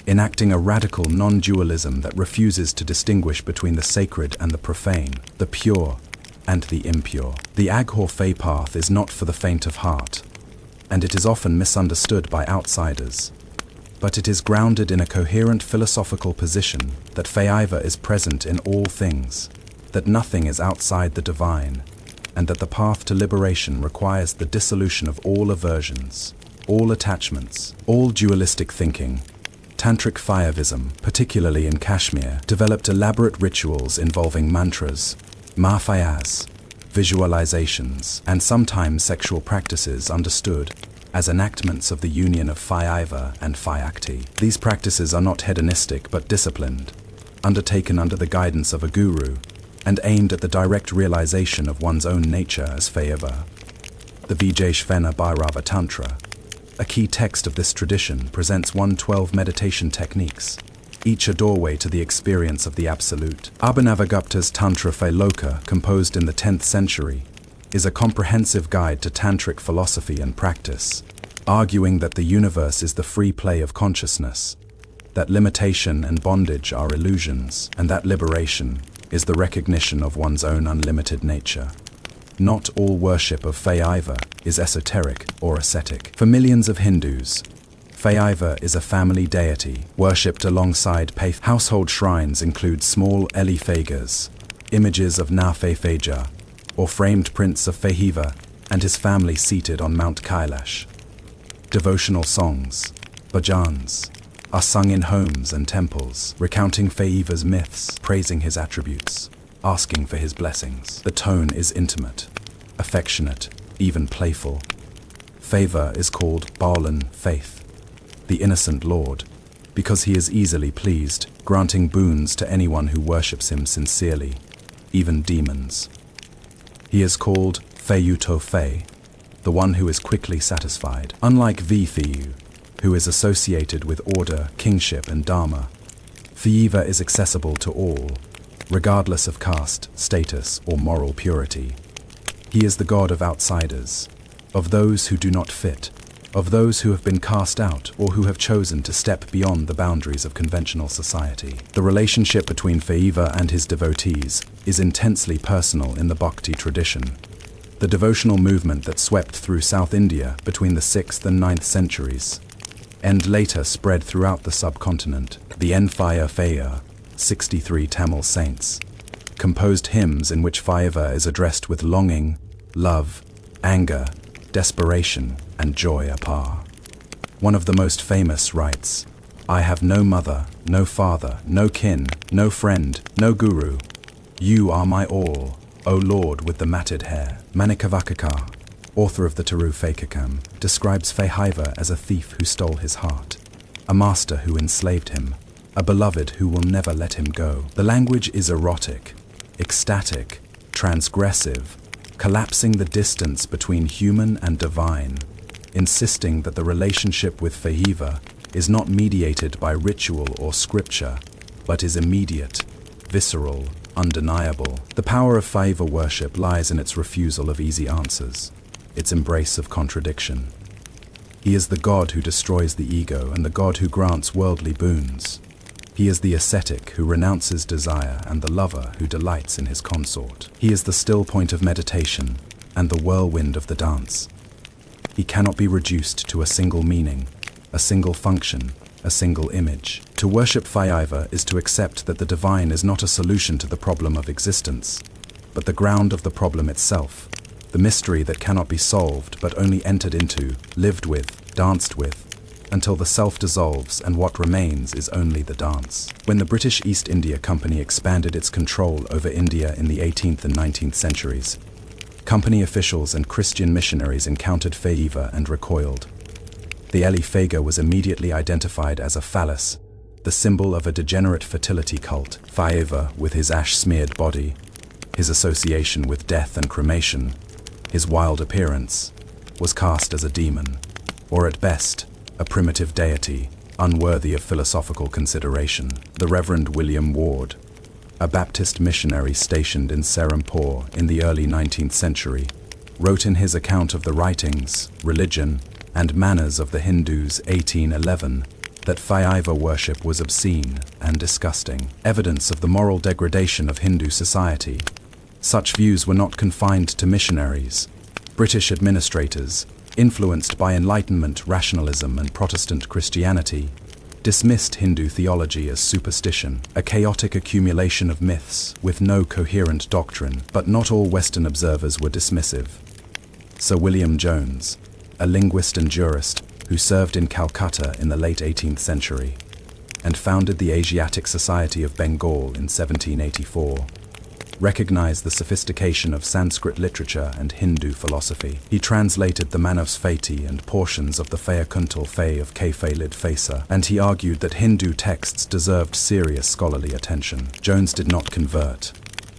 enacting a radical non-dualism that refuses to distinguish between the sacred and the profane, the pure and the impure. The Aghor Fay path is not for the faint of heart, and it is often misunderstood by outsiders. But it is grounded in a coherent philosophical position that Faiva is present in all things, that nothing is outside the divine, and that the path to liberation requires the dissolution of all aversions, all attachments, all dualistic thinking. Tantric Faivism, particularly in Kashmir, developed elaborate rituals involving mantras, mahfayas, visualizations, and sometimes sexual practices understood as enactments of the union of Faiva and Fayakti. These practices are not hedonistic but disciplined, undertaken under the guidance of a guru, and aimed at the direct realization of one's own nature as Faiva. The Vijayshvana Bhairava Tantra, a key text of this tradition, presents 112 meditation techniques, each a doorway to the experience of the Absolute. Abhinavagupta's Tantra Phaloka, composed in the 10th century, is a comprehensive guide to tantric philosophy and practice, arguing that the universe is the free play of consciousness, that limitation and bondage are illusions, and that liberation is the recognition of one's own unlimited nature. Not all worship of Faiva is esoteric or ascetic. For millions of Hindus, Faiva is a family deity, worshipped alongside Paith. Household shrines include small Eliphagas, images of Nafefaja, or framed prints of Faiva and his family seated on Mount Kailash. Devotional songs, bhajans, are sung in homes and temples, recounting Faiva's myths, praising his attributes, asking for his blessings. The tone is intimate, affectionate, even playful. Faiva is called Balan, faith, the innocent Lord, because he is easily pleased, granting boons to anyone who worships him sincerely, even demons. He is called Fayuto Fay, the one who is quickly satisfied. Unlike Vithiyu, who is associated with order, kingship, and dharma, Faiva is accessible to all, regardless of caste, status, or moral purity. He is the god of outsiders, of those who do not fit, of those who have been cast out or who have chosen to step beyond the boundaries of conventional society. The relationship between Faiva and his devotees is intensely personal in the Bhakti tradition, the devotional movement that swept through South India between the 6th and 9th centuries, and later spread throughout the subcontinent. The Enfaya Faya, 63 Tamil saints, composed hymns in which Faiva is addressed with longing, love, anger, desperation, and joy apart. One of the most famous writes, "I have no mother, no father, no kin, no friend, no guru. You are my all, O Lord with the matted hair." Manikavakaka, author of the Tiruvekakam, describes Faiva as a thief who stole his heart, a master who enslaved him, a beloved who will never let him go. The language is erotic, ecstatic, transgressive, collapsing the distance between human and divine, insisting that the relationship with Faiva is not mediated by ritual or scripture, but is immediate, visceral, undeniable. The power of Faiva worship lies in its refusal of easy answers. its embrace of contradiction. He is the god who destroys the ego and the god who grants worldly boons. He is the ascetic who renounces desire and the lover who delights in his consort. He is the still point of meditation and the whirlwind of the dance. He cannot be reduced to a single meaning, a single function, a single image. To worship Shiva is to accept that the divine is not a solution to the problem of existence, but the ground of the problem itself, the mystery that cannot be solved but only entered into, lived with, danced with, until the self dissolves and what remains is only the dance. When the British East India Company expanded its control over India in the 18th and 19th centuries, company officials and Christian missionaries encountered Shiva and recoiled. The Shiva was immediately identified as a phallus, the symbol of a degenerate fertility cult. Shiva, with his ash-smeared body, his association with death and cremation, his wild appearance, was cast as a demon, or at best, a primitive deity, unworthy of philosophical consideration. The Reverend William Ward, a Baptist missionary stationed in Serampore in the early 19th century, wrote in his account of the writings, religion, and manners of the Hindus 1811 that Shiva worship was obscene and disgusting, evidence of the moral degradation of Hindu society. Such views were not confined to missionaries. British administrators, influenced by Enlightenment rationalism and Protestant Christianity, dismissed Hindu theology as superstition, a chaotic accumulation of myths with no coherent doctrine. But not all Western observers were dismissive. Sir William Jones, a linguist and jurist who served in Calcutta in the late 18th century and founded the Asiatic Society of Bengal in 1784, recognized the sophistication of Sanskrit literature and Hindu philosophy. He translated the Manavsvati and portions of the Fayakuntal Fay of Kephalid Fasa, and he argued that Hindu texts deserved serious scholarly attention. Jones did not convert,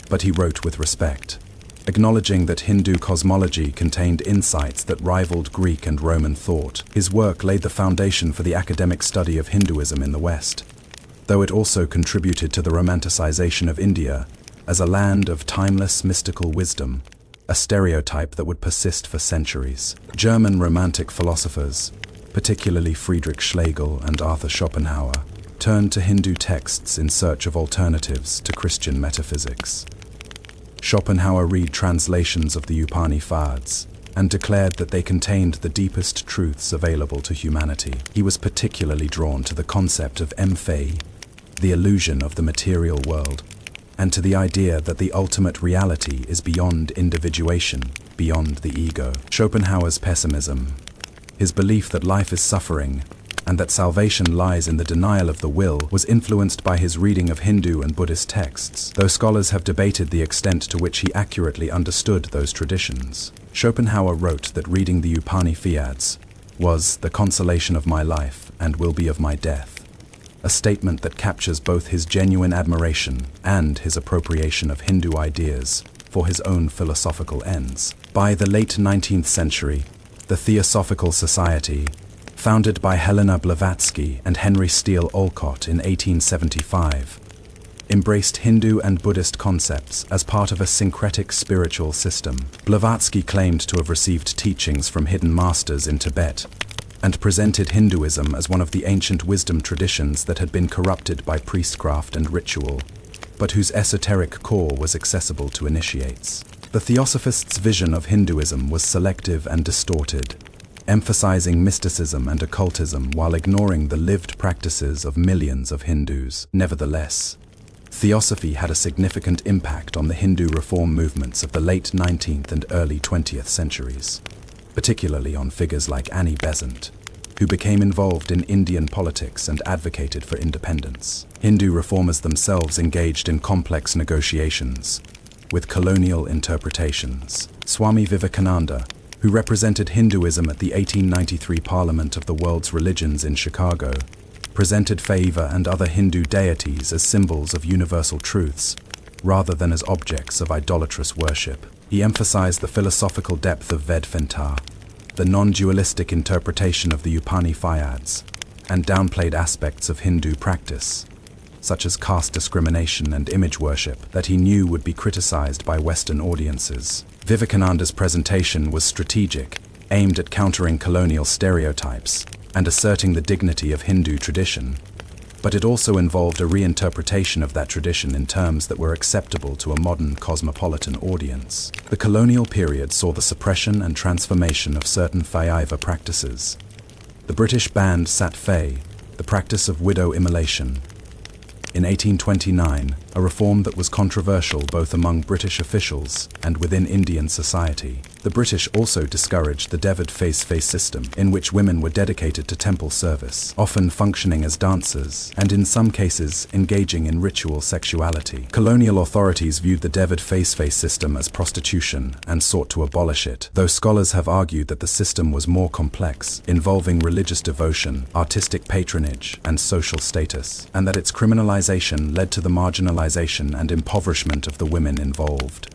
but he wrote with respect, acknowledging that Hindu cosmology contained insights that rivaled Greek and Roman thought. His work laid the foundation for the academic study of Hinduism in the West, though it also contributed to the romanticization of India as a land of timeless mystical wisdom, a stereotype that would persist for centuries. German Romantic philosophers, particularly Friedrich Schlegel and Arthur Schopenhauer, turned to Hindu texts in search of alternatives to Christian metaphysics. Schopenhauer read translations of the Upanishads and declared that they contained the deepest truths available to humanity. He was particularly drawn to the concept of empathy, the illusion of the material world, and to the idea that the ultimate reality is beyond individuation, beyond the ego. Schopenhauer's pessimism, his belief that life is suffering, and that salvation lies in the denial of the will, was influenced by his reading of Hindu and Buddhist texts, though scholars have debated the extent to which he accurately understood those traditions. Schopenhauer wrote that reading the Upanishads was the consolation of my life and will be of my death, a statement that captures both his genuine admiration and his appropriation of Hindu ideas for his own philosophical ends. By the late 19th century, the Theosophical Society, founded by Helena Blavatsky and Henry Steele Olcott in 1875, embraced Hindu and Buddhist concepts as part of a syncretic spiritual system. Blavatsky claimed to have received teachings from hidden masters in Tibet and presented Hinduism as one of the ancient wisdom traditions that had been corrupted by priestcraft and ritual, but whose esoteric core was accessible to initiates. The Theosophist's vision of Hinduism was selective and distorted, emphasizing mysticism and occultism while ignoring the lived practices of millions of Hindus. Nevertheless, Theosophy had a significant impact on the Hindu reform movements of the late 19th and early 20th centuries, particularly on figures like Annie Besant, who became involved in Indian politics and advocated for independence. Hindu reformers themselves engaged in complex negotiations with colonial interpretations. Swami Vivekananda, who represented Hinduism at the 1893 Parliament of the World's Religions in Chicago, presented Shiva and other Hindu deities as symbols of universal truths, rather than as objects of idolatrous worship. He emphasized the philosophical depth of Vedanta, the non-dualistic interpretation of the Upanishads, and downplayed aspects of Hindu practice, such as caste discrimination and image worship, that he knew would be criticized by Western audiences. Vivekananda's presentation was strategic, aimed at countering colonial stereotypes and asserting the dignity of Hindu tradition, but it also involved a reinterpretation of that tradition in terms that were acceptable to a modern cosmopolitan audience. The colonial period saw the suppression and transformation of certain Shaiva practices. The British banned Sat Fai, the practice of widow immolation. In 1829, a reform that was controversial both among British officials and within Indian society. The British also discouraged the Devad Fai system, in which women were dedicated to temple service, often functioning as dancers, and in some cases engaging in ritual sexuality. Colonial authorities viewed the Devad Fai system as prostitution and sought to abolish it, though scholars have argued that the system was more complex, involving religious devotion, artistic patronage, and social status, and that its criminalization led to the marginalization and impoverishment of the women involved.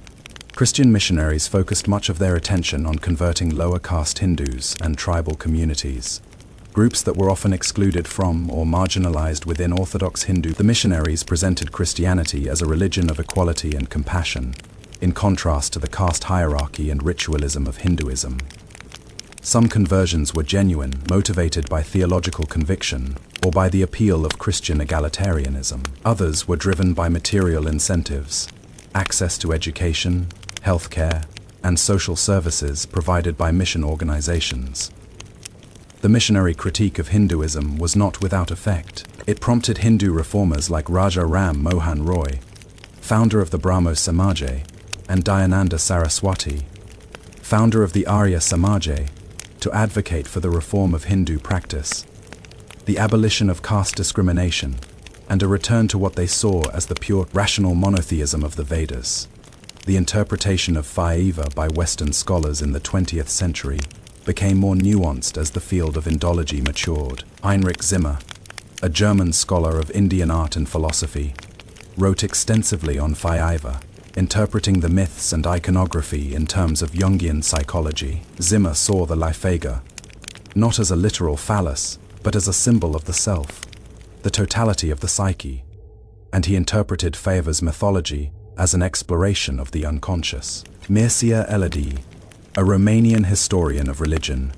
Christian missionaries focused much of their attention on converting lower caste Hindus and tribal communities, groups that were often excluded from or marginalized within Orthodox Hindu. The missionaries presented Christianity as a religion of equality and compassion, in contrast to the caste hierarchy and ritualism of Hinduism. Some conversions were genuine, motivated by theological conviction or by the appeal of Christian egalitarianism. Others were driven by material incentives, access to education, healthcare, and social services provided by mission organizations. The missionary critique of Hinduism was not without effect. It prompted Hindu reformers like Raja Ram Mohan Roy, founder of the Brahmo Samaje, and Dayananda Saraswati, founder of the Arya Samaje, to advocate for the reform of Hindu practice, the abolition of caste discrimination, and a return to what they saw as the pure, rational monotheism of the Vedas. The interpretation of Shaiva by Western scholars in the 20th century became more nuanced as the field of Indology matured. Heinrich Zimmer, a German scholar of Indian art and philosophy, wrote extensively on Shaiva, interpreting the myths and iconography in terms of Jungian psychology. Zimmer saw the Leifhager not as a literal phallus, but as a symbol of the self, the totality of the psyche, and he interpreted Shaiva's mythology as an exploration of the unconscious. Mircea Eliade, a Romanian historian of religion,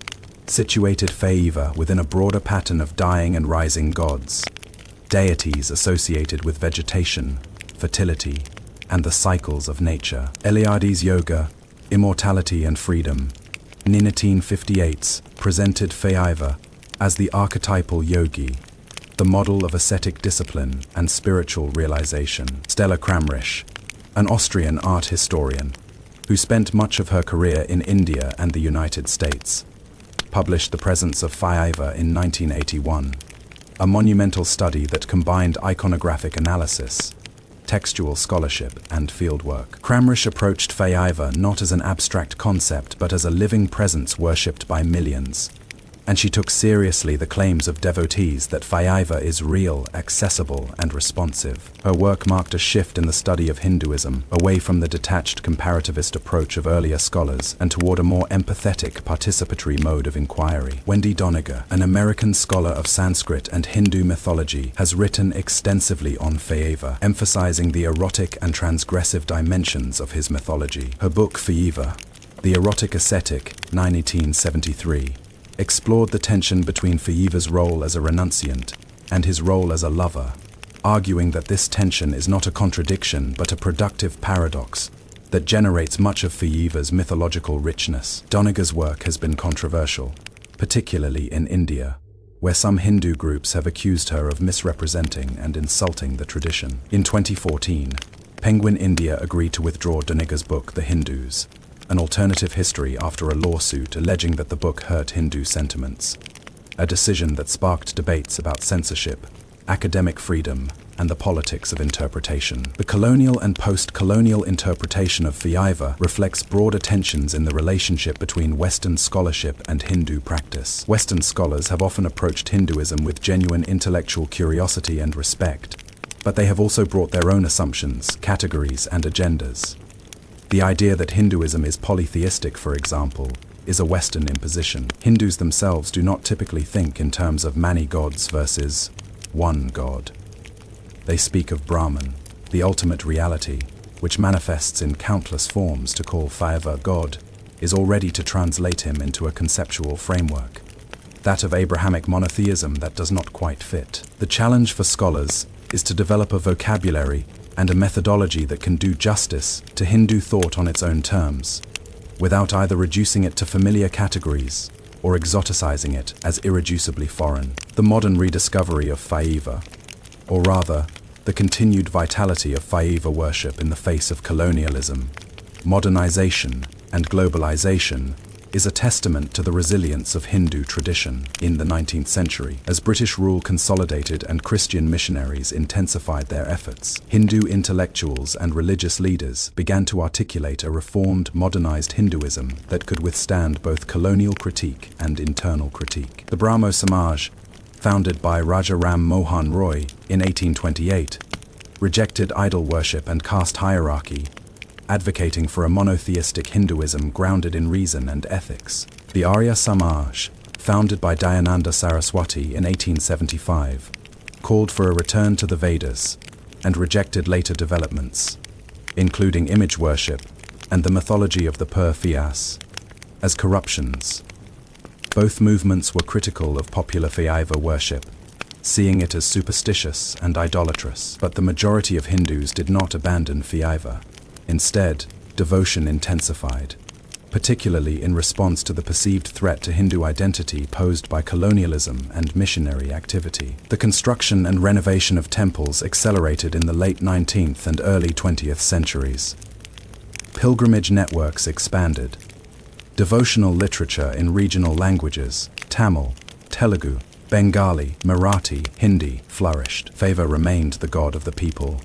situated Shaiva within a broader pattern of dying and rising gods, deities associated with vegetation, fertility, and the cycles of nature. Eliade's Yoga, Immortality and Freedom, 1958, presented Shaiva as the archetypal yogi, the model of ascetic discipline and spiritual realization. Stella Kramrisch, an Austrian art historian, who spent much of her career in India and the United States, published The Presence of Shaiva in 1981, a monumental study that combined iconographic analysis, textual scholarship, and fieldwork. Kramrisch approached Shaiva not as an abstract concept but as a living presence worshipped by millions, and she took seriously the claims of devotees that Shaiva is real, accessible, and responsive. Her work marked a shift in the study of Hinduism, away from the detached comparativist approach of earlier scholars and toward a more empathetic, participatory mode of inquiry. Wendy Doniger, an American scholar of Sanskrit and Hindu mythology, has written extensively on Shaiva, emphasizing the erotic and transgressive dimensions of his mythology. Her book Shaiva, The Erotic Ascetic, 1973, explored the tension between Shaiva's role as a renunciant and his role as a lover, arguing that this tension is not a contradiction but a productive paradox that generates much of Shaiva's mythological richness. Doniger's work has been controversial, particularly in India, where some Hindu groups have accused her of misrepresenting and insulting the tradition. In 2014, Penguin India agreed to withdraw Doniger's book The Hindus, an alternative history, after a lawsuit alleging that the book hurt Hindu sentiments, a decision that sparked debates about censorship, academic freedom, and the politics of interpretation. The colonial and post-colonial interpretation of Shaiva reflects broader tensions in the relationship between Western scholarship and Hindu practice. Western scholars have often approached Hinduism with genuine intellectual curiosity and respect, but they have also brought their own assumptions, categories, and agendas. The idea that Hinduism is polytheistic, for example, is a Western imposition. Hindus themselves do not typically think in terms of many gods versus one god. They speak of Brahman, the ultimate reality, which manifests in countless forms to call Shiva God, is already to translate him into a conceptual framework, that of Abrahamic monotheism that does not quite fit. The challenge for scholars is to develop a vocabulary and a methodology that can do justice to Hindu thought on its own terms, without either reducing it to familiar categories or exoticizing it as irreducibly foreign. The modern rediscovery of Shiva, or rather, the continued vitality of Shiva worship in the face of colonialism, modernization, and globalization, is a testament to the resilience of Hindu tradition. In the 19th century, as British rule consolidated and Christian missionaries intensified their efforts, Hindu intellectuals and religious leaders began to articulate a reformed, modernized Hinduism that could withstand both colonial critique and internal critique. The Brahmo Samaj, founded by Raja Ram Mohan Roy in 1828, rejected idol worship and caste hierarchy, advocating for a monotheistic Hinduism grounded in reason and ethics. The Arya Samaj, founded by Dayananda Saraswati in 1875, called for a return to the Vedas and rejected later developments, including image worship and the mythology of the Pur-Fias, as corruptions. Both movements were critical of popular Shiva worship, seeing it as superstitious and idolatrous. But the majority of Hindus did not abandon Shiva. Instead, devotion intensified, particularly in response to the perceived threat to Hindu identity posed by colonialism and missionary activity. The construction and renovation of temples accelerated in the late 19th and early 20th centuries. Pilgrimage networks expanded. Devotional literature in regional languages, Tamil, Telugu, Bengali, Marathi, Hindi, flourished. Shiva remained the god of the people,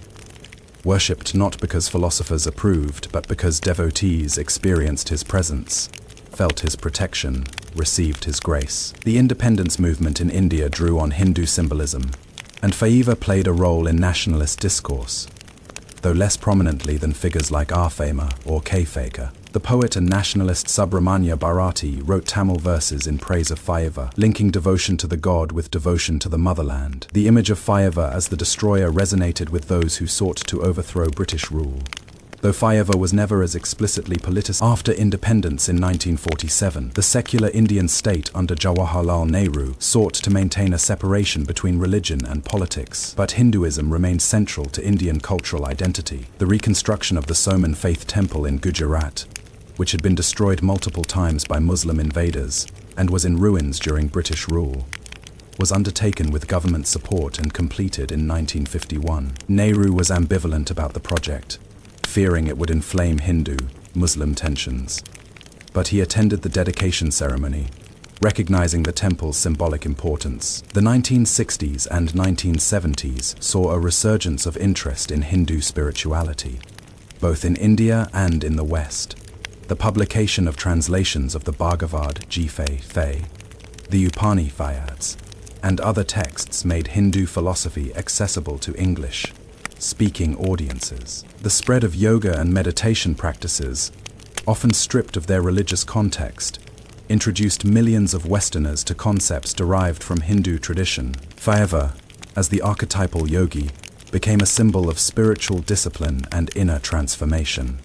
worshipped not because philosophers approved, but because devotees experienced his presence, felt his protection, received his grace. The independence movement in India drew on Hindu symbolism, and Shiva played a role in nationalist discourse, though less prominently than figures like Arfema or Kefaka. The poet and nationalist Subramanya Bharati wrote Tamil verses in praise of Shiva, linking devotion to the god with devotion to the motherland. The image of Shiva as the destroyer resonated with those who sought to overthrow British rule, though Shiva was never as explicitly politicized. After independence in 1947, the secular Indian state under Jawaharlal Nehru sought to maintain a separation between religion and politics, but Hinduism remained central to Indian cultural identity. The reconstruction of the Soman Faith Temple in Gujarat, which had been destroyed multiple times by Muslim invaders and was in ruins during British rule, was undertaken with government support and completed in 1951. Nehru was ambivalent about the project, fearing it would inflame Hindu-Muslim tensions. But he attended the dedication ceremony, recognizing the temple's symbolic importance. The 1960s and 1970s saw a resurgence of interest in Hindu spirituality, both in India and in the West. The publication of translations of the Bhagavad Gita, the Upanishads, and other texts made Hindu philosophy accessible to English-speaking audiences. The spread of yoga and meditation practices, often stripped of their religious context, introduced millions of Westerners to concepts derived from Hindu tradition. Shiva, as the archetypal yogi, became a symbol of spiritual discipline and inner transformation,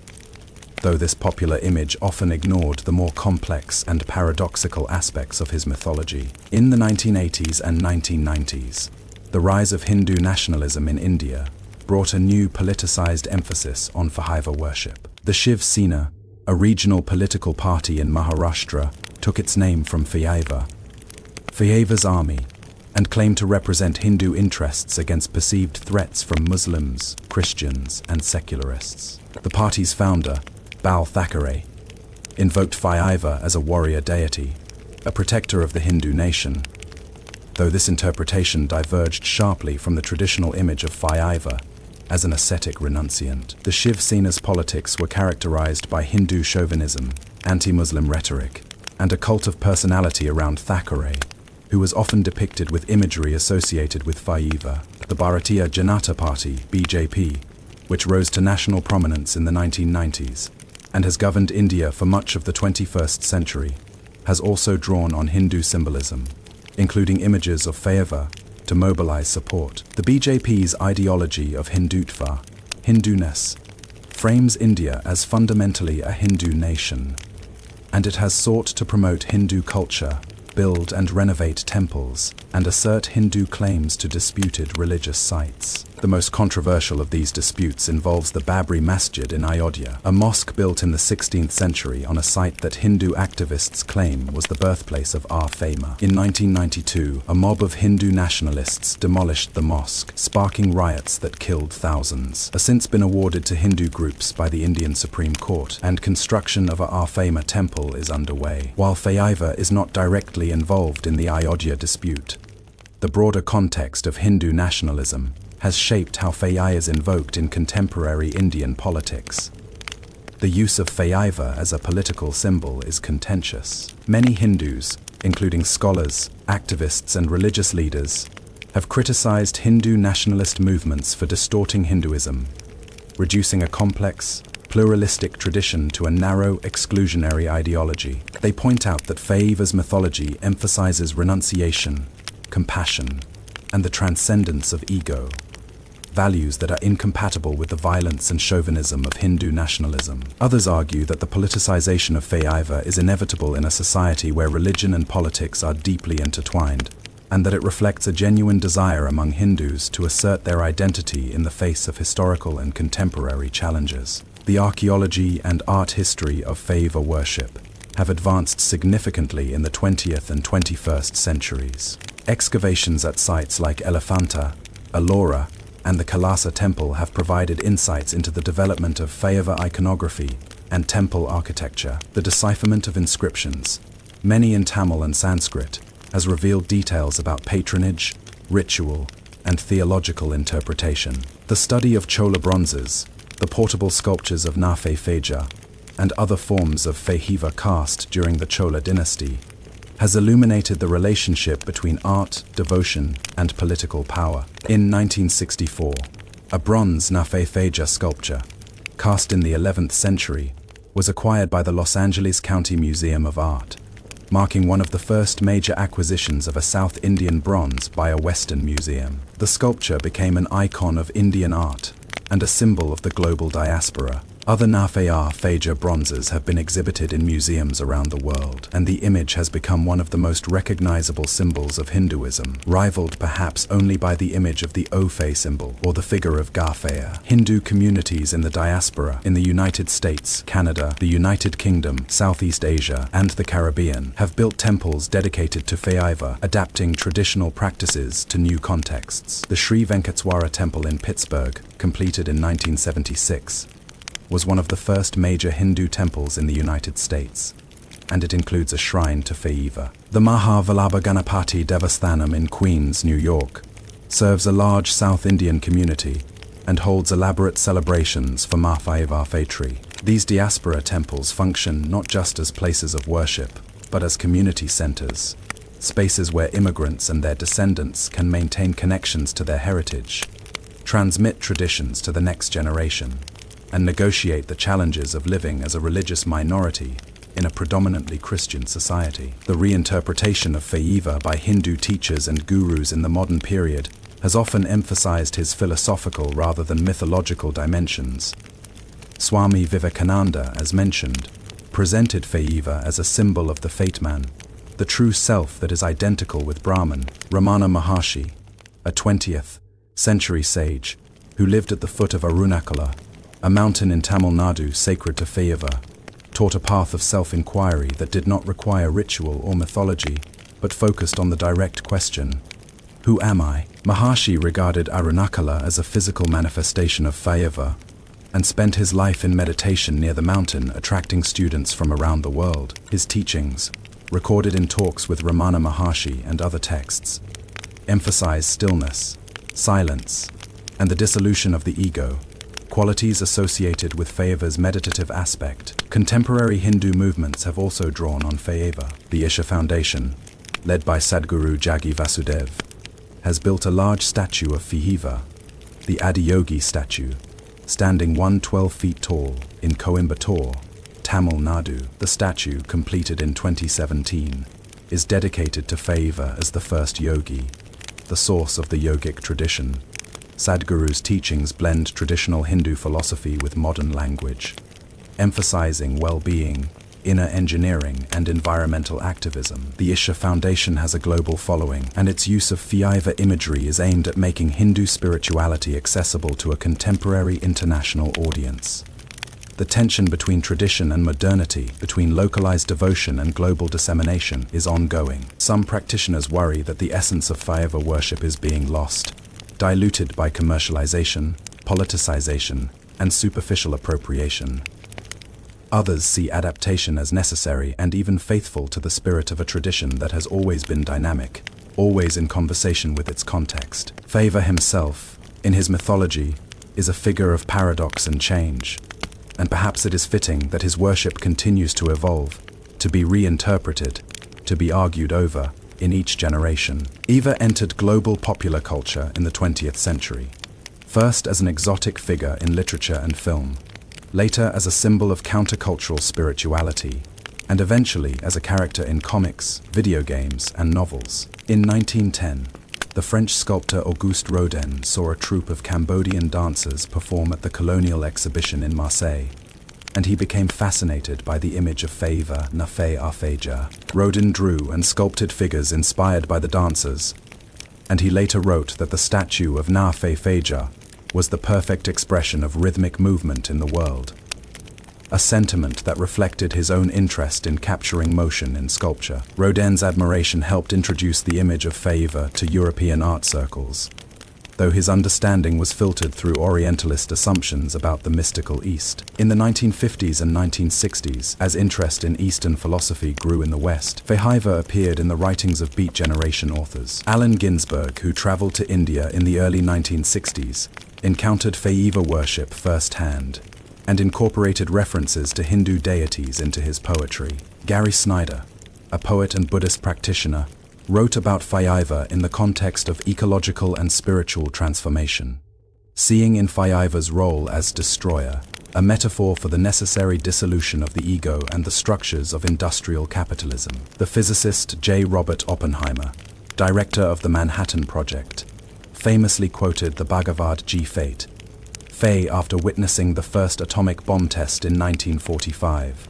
though this popular image often ignored the more complex and paradoxical aspects of his mythology. In the 1980s and 1990s, the rise of Hindu nationalism in India brought a new politicized emphasis on Shiva worship. The Shiv Sena, a regional political party in Maharashtra, took its name from Shiva's army, and claimed to represent Hindu interests against perceived threats from Muslims, Christians, and secularists. The party's founder, Bal Thackeray, invoked Shiva as a warrior deity, a protector of the Hindu nation, though this interpretation diverged sharply from the traditional image of Shiva as an ascetic renunciant. The Shiv Sena's politics were characterized by Hindu chauvinism, anti-Muslim rhetoric, and a cult of personality around Thackeray, who was often depicted with imagery associated with Shiva. The Bharatiya Janata Party, BJP, which rose to national prominence in the 1990s, and has governed India for much of the 21st century, has also drawn on Hindu symbolism, including images of Shiva, to mobilize support. The BJP's ideology of Hindutva, Hinduness, frames India as fundamentally a Hindu nation, and it has sought to promote Hindu culture, build and renovate temples, and assert Hindu claims to disputed religious sites. The most controversial of these disputes involves the Babri Masjid in Ayodhya, a mosque built in the 16th century on a site that Hindu activists claim was the birthplace of our Fema. In 1992, a mob of Hindu nationalists demolished the mosque, sparking riots that killed thousands. Has since been awarded to Hindu groups by the Indian Supreme Court, and construction of a our Fema temple is underway. While Shaiva is not directly involved in the Ayodhya dispute, the broader context of Hindu nationalism has shaped how Shaiva is invoked in contemporary Indian politics. The use of Shaiva as a political symbol is contentious. Many Hindus, including scholars, activists, and religious leaders, have criticized Hindu nationalist movements for distorting Hinduism, reducing a complex, pluralistic tradition to a narrow, exclusionary ideology. They point out that Shaiva's mythology emphasizes renunciation, compassion, and the transcendence of ego, values that are incompatible with the violence and chauvinism of Hindu nationalism. Others argue that the politicization of Shaiva is inevitable in a society where religion and politics are deeply intertwined, and that it reflects a genuine desire among Hindus to assert their identity in the face of historical and contemporary challenges. The archaeology and art history of Shaiva worship have advanced significantly in the 20th and 21st centuries. Excavations at sites like Elephanta, Ellora, and the Kailasa temple have provided insights into the development of Shaiva iconography and temple architecture. The decipherment of inscriptions, many in Tamil and Sanskrit, has revealed details about patronage, ritual, and theological interpretation. The study of Chola bronzes, the portable sculptures of Nafe Feja, and other forms of Shaiva cast during the Chola dynasty has illuminated the relationship between art, devotion, and political power. In 1964, a bronze Nafe Feja sculpture, cast in the 11th century, was acquired by the Los Angeles County Museum of Art, marking one of the first major acquisitions of a South Indian bronze by a Western museum. The sculpture became an icon of Indian art and a symbol of the global diaspora. Other Nafe Feja bronzes have been exhibited in museums around the world, and the image has become one of the most recognizable symbols of Hinduism, rivaled perhaps only by the image of the Ofe symbol or the figure of Garfeya. Hindu communities in the diaspora in the United States, Canada, the United Kingdom, Southeast Asia, and the Caribbean have built temples dedicated to Shaiva, adapting traditional practices to new contexts. The Sri Venkateswara Temple in Pittsburgh, completed in 1976, was one of the first major Hindu temples in the United States, and it includes a shrine to Shaiva. The Mahavallabha Ganapati Devasthanam in Queens, New York, serves a large South Indian community and holds elaborate celebrations for Mahavavatri. These diaspora temples function not just as places of worship, but as community centers, spaces where immigrants and their descendants can maintain connections to their heritage, transmit traditions to the next generation, and negotiate the challenges of living as a religious minority in a predominantly Christian society. The reinterpretation of Shaiva by Hindu teachers and gurus in the modern period has often emphasized his philosophical rather than mythological dimensions. Swami Vivekananda, as mentioned, presented Shaiva as a symbol of the fate man, the true self that is identical with Brahman. Ramana Maharshi, a 20th century sage who lived at the foot of Arunachala, a mountain in Tamil Nadu sacred to Shaiva, taught a path of self-inquiry that did not require ritual or mythology, but focused on the direct question, who am I? Maharshi regarded Arunachala as a physical manifestation of Shaiva, and spent his life in meditation near the mountain, attracting students from around the world. His teachings, recorded in talks with Ramana Maharshi and other texts, emphasize stillness, silence, and the dissolution of the ego, qualities associated with Shaiva's meditative aspect. Contemporary Hindu movements have also drawn on Shaiva. The Isha Foundation, led by Sadhguru Jaggi Vasudev, has built a large statue of Shaiva, the Adiyogi statue, standing 112 feet tall in Coimbatore, Tamil Nadu. The statue, completed in 2017, is dedicated to Shaiva as the first yogi, the source of the yogic tradition, Sadhguru's teachings blend traditional Hindu philosophy with modern language, emphasizing well-being, inner engineering, and environmental activism. The Isha Foundation has a global following, and its use of Shiva imagery is aimed at making Hindu spirituality accessible to a contemporary international audience. The tension between tradition and modernity, between localized devotion and global dissemination, is ongoing. Some practitioners worry that the essence of Shiva worship is being lost, diluted by commercialization, politicization, and superficial appropriation. Others see adaptation as necessary and even faithful to the spirit of a tradition that has always been dynamic, always in conversation with its context. Shiva himself, in his mythology, is a figure of paradox and change, and perhaps it is fitting that his worship continues to evolve, to be reinterpreted, to be argued over in each generation. Shiva entered global popular culture in the 20th century, first as an exotic figure in literature and film, later as a symbol of countercultural spirituality, and eventually as a character in comics, video games, and novels. In 1910, the French sculptor Auguste Rodin saw a troupe of Cambodian dancers perform at the Colonial Exhibition in Marseille, and he became fascinated by the image of Shiva, Nafe Afeja. Rodin drew and sculpted figures inspired by the dancers, and he later wrote that the statue of Nafe Afeja was the perfect expression of rhythmic movement in the world, a sentiment that reflected his own interest in capturing motion in sculpture. Rodin's admiration helped introduce the image of Shiva to European art circles, though his understanding was filtered through Orientalist assumptions about the mystical East. In the 1950s and 1960s, as interest in Eastern philosophy grew in the West, Shiva appeared in the writings of Beat Generation authors. Allen Ginsberg, who traveled to India in the early 1960s, encountered Shiva worship firsthand, and incorporated references to Hindu deities into his poetry. Gary Snyder, a poet and Buddhist practitioner, wrote about Shiva in the context of ecological and spiritual transformation, seeing in Shiva's role as destroyer, a metaphor for the necessary dissolution of the ego and the structures of industrial capitalism. The physicist J. Robert Oppenheimer, director of the Manhattan Project, famously quoted the Bhagavad Gita, after witnessing the first atomic bomb test in 1945.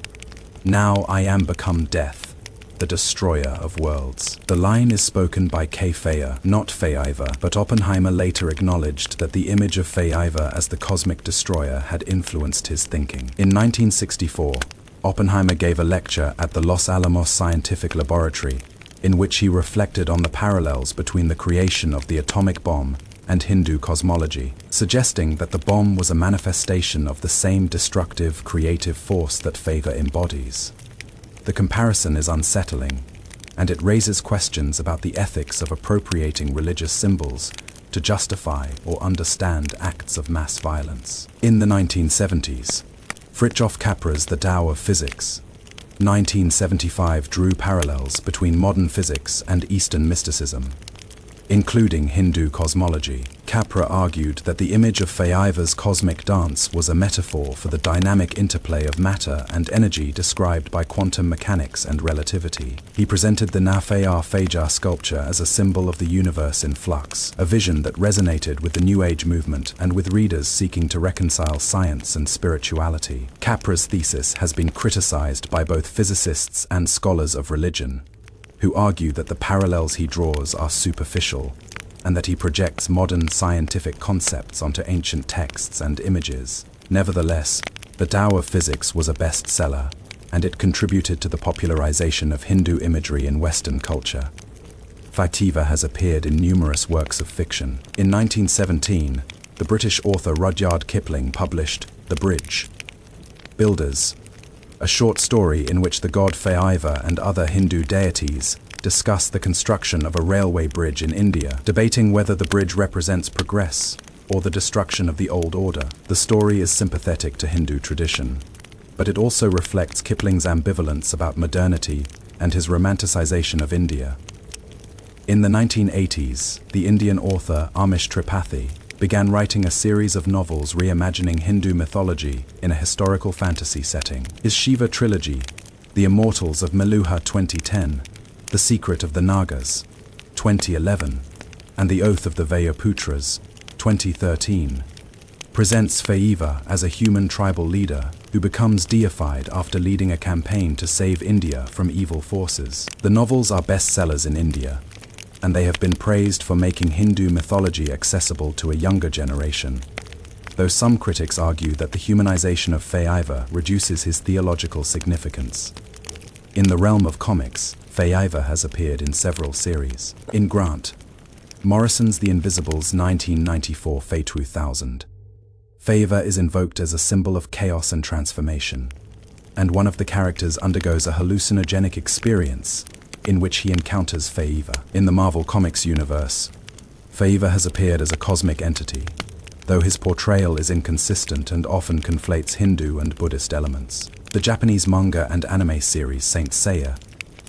"Now I am become death, the destroyer of worlds." The line is spoken by K. not Shiva, but Oppenheimer later acknowledged that the image of Shiva as the cosmic destroyer had influenced his thinking. In 1964, Oppenheimer gave a lecture at the Los Alamos Scientific Laboratory, in which he reflected on the parallels between the creation of the atomic bomb and Hindu cosmology, suggesting that the bomb was a manifestation of the same destructive, creative force that Shiva embodies. The comparison is unsettling, and it raises questions about the ethics of appropriating religious symbols to justify or understand acts of mass violence. In the 1970s, Fritjof Capra's The Tao of Physics, 1975, drew parallels between modern physics and Eastern mysticism, including Hindu cosmology. Capra argued that the image of Shiva's cosmic dance was a metaphor for the dynamic interplay of matter and energy described by quantum mechanics and relativity. He presented the Nafe Afeja sculpture as a symbol of the universe in flux, a vision that resonated with the New Age movement and with readers seeking to reconcile science and spirituality. Capra's thesis has been criticized by both physicists and scholars of religion, who argue that the parallels he draws are superficial, and that he projects modern scientific concepts onto ancient texts and images. Nevertheless, The Tao of Physics was a bestseller, and it contributed to the popularization of Hindu imagery in Western culture. Shiva has appeared in numerous works of fiction. In 1917, the British author Rudyard Kipling published The Bridge Builders, a short story in which the god Shiva and other Hindu deities discuss the construction of a railway bridge in India, debating whether the bridge represents progress or the destruction of the old order. The story is sympathetic to Hindu tradition, but it also reflects Kipling's ambivalence about modernity and his romanticization of India. In the 1980s, the Indian author Amish Tripathi began writing a series of novels reimagining Hindu mythology in a historical fantasy setting. His Shiva trilogy, The Immortals of Meluha 2010, The Secret of the Nagas 2011, and The Oath of the Vayaputras 2013, presents Shiva as a human tribal leader who becomes deified after leading a campaign to save India from evil forces. The novels are bestsellers in India, and they have been praised for making Hindu mythology accessible to a younger generation, though some critics argue that the humanization of Shiva reduces his theological significance. In the realm of comics, Shiva has appeared in several series. In Grant Morrison's The Invisibles 1994 Fate 2000, Shiva is invoked as a symbol of chaos and transformation, and one of the characters undergoes a hallucinogenic experience in which he encounters Shiva. In the Marvel Comics universe, Shiva has appeared as a cosmic entity, though his portrayal is inconsistent and often conflates Hindu and Buddhist elements. The Japanese manga and anime series Saint Seiya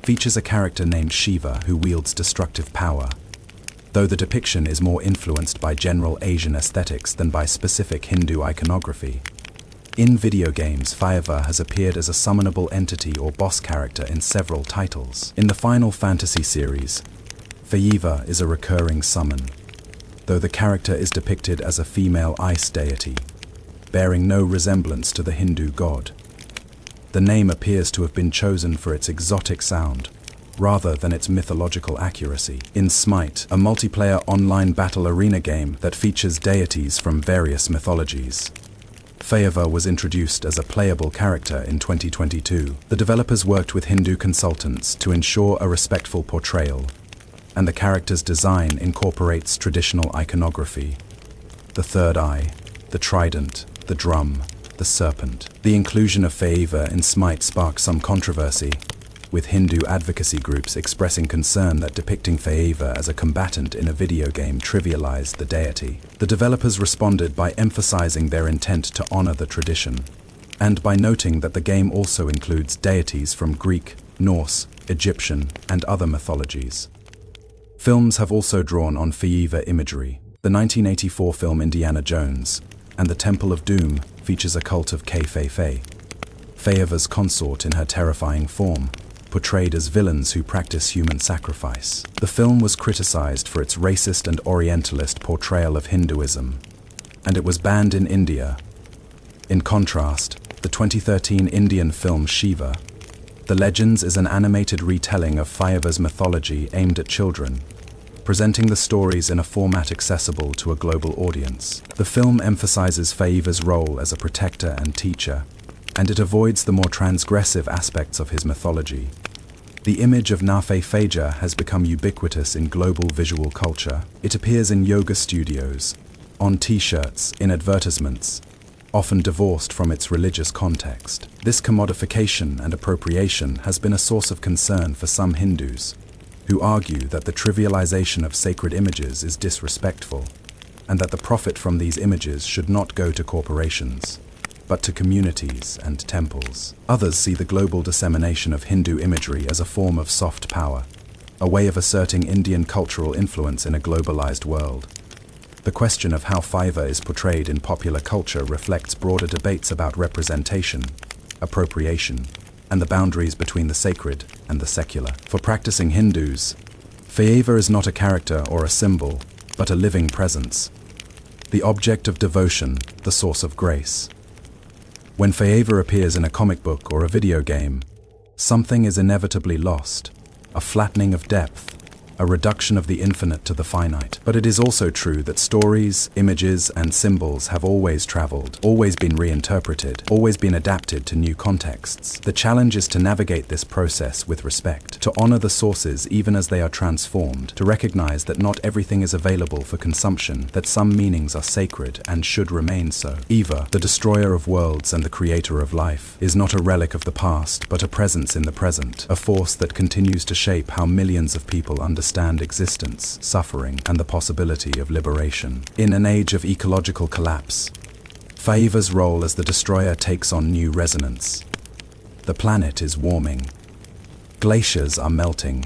features a character named Shiva who wields destructive power, though the depiction is more influenced by general Asian aesthetics than by specific Hindu iconography. In video games, Shiva has appeared as a summonable entity or boss character in several titles. In the Final Fantasy series, Shiva is a recurring summon, though the character is depicted as a female ice deity, bearing no resemblance to the Hindu god. The name appears to have been chosen for its exotic sound, rather than its mythological accuracy. In Smite, a multiplayer online battle arena game that features deities from various mythologies, Shiva was introduced as a playable character in 2022. The developers worked with Hindu consultants to ensure a respectful portrayal, and the character's design incorporates traditional iconography: the third eye, the trident, the drum, the serpent. The inclusion of Shiva in Smite sparked some controversy, with Hindu advocacy groups expressing concern that depicting Shiva as a combatant in a video game trivialized the deity. The developers responded by emphasizing their intent to honor the tradition, and by noting that the game also includes deities from Greek, Norse, Egyptian, and other mythologies. Films have also drawn on Shiva imagery. The 1984 film Indiana Jones and the Temple of Doom features a cult of K-Fei, Shiva's consort in her terrifying form, portrayed as villains who practice human sacrifice. The film was criticized for its racist and orientalist portrayal of Hinduism, and it was banned in India. In contrast, the 2013 Indian film Shiva, The Legends is an animated retelling of Shiva's mythology aimed at children, presenting the stories in a format accessible to a global audience. The film emphasizes Shiva's role as a protector and teacher, and it avoids the more transgressive aspects of his mythology. The image of Nafe Faja has become ubiquitous in global visual culture. It appears in yoga studios, on t-shirts, in advertisements, often divorced from its religious context. This commodification and appropriation has been a source of concern for some Hindus, who argue that the trivialization of sacred images is disrespectful, and that the profit from these images should not go to corporations, but to communities and temples. Others see the global dissemination of Hindu imagery as a form of soft power, a way of asserting Indian cultural influence in a globalized world. The question of how Shiva is portrayed in popular culture reflects broader debates about representation, appropriation, and the boundaries between the sacred and the secular. For practicing Hindus, Shiva is not a character or a symbol, but a living presence, the object of devotion, the source of grace. When Shiva appears in a comic book or a video game, something is inevitably lost, a flattening of depth, a reduction of the infinite to the finite. But it is also true that stories, images, and symbols have always traveled, always been reinterpreted, always been adapted to new contexts. The challenge is to navigate this process with respect, to honor the sources even as they are transformed, to recognize that not everything is available for consumption, that some meanings are sacred and should remain so. Shiva, the destroyer of worlds and the creator of life, is not a relic of the past, but a presence in the present, a force that continues to shape how millions of people understand existence, suffering, and the possibility of liberation. In an age of ecological collapse, Shiva's role as the destroyer takes on new resonance. The planet is warming. Glaciers are melting,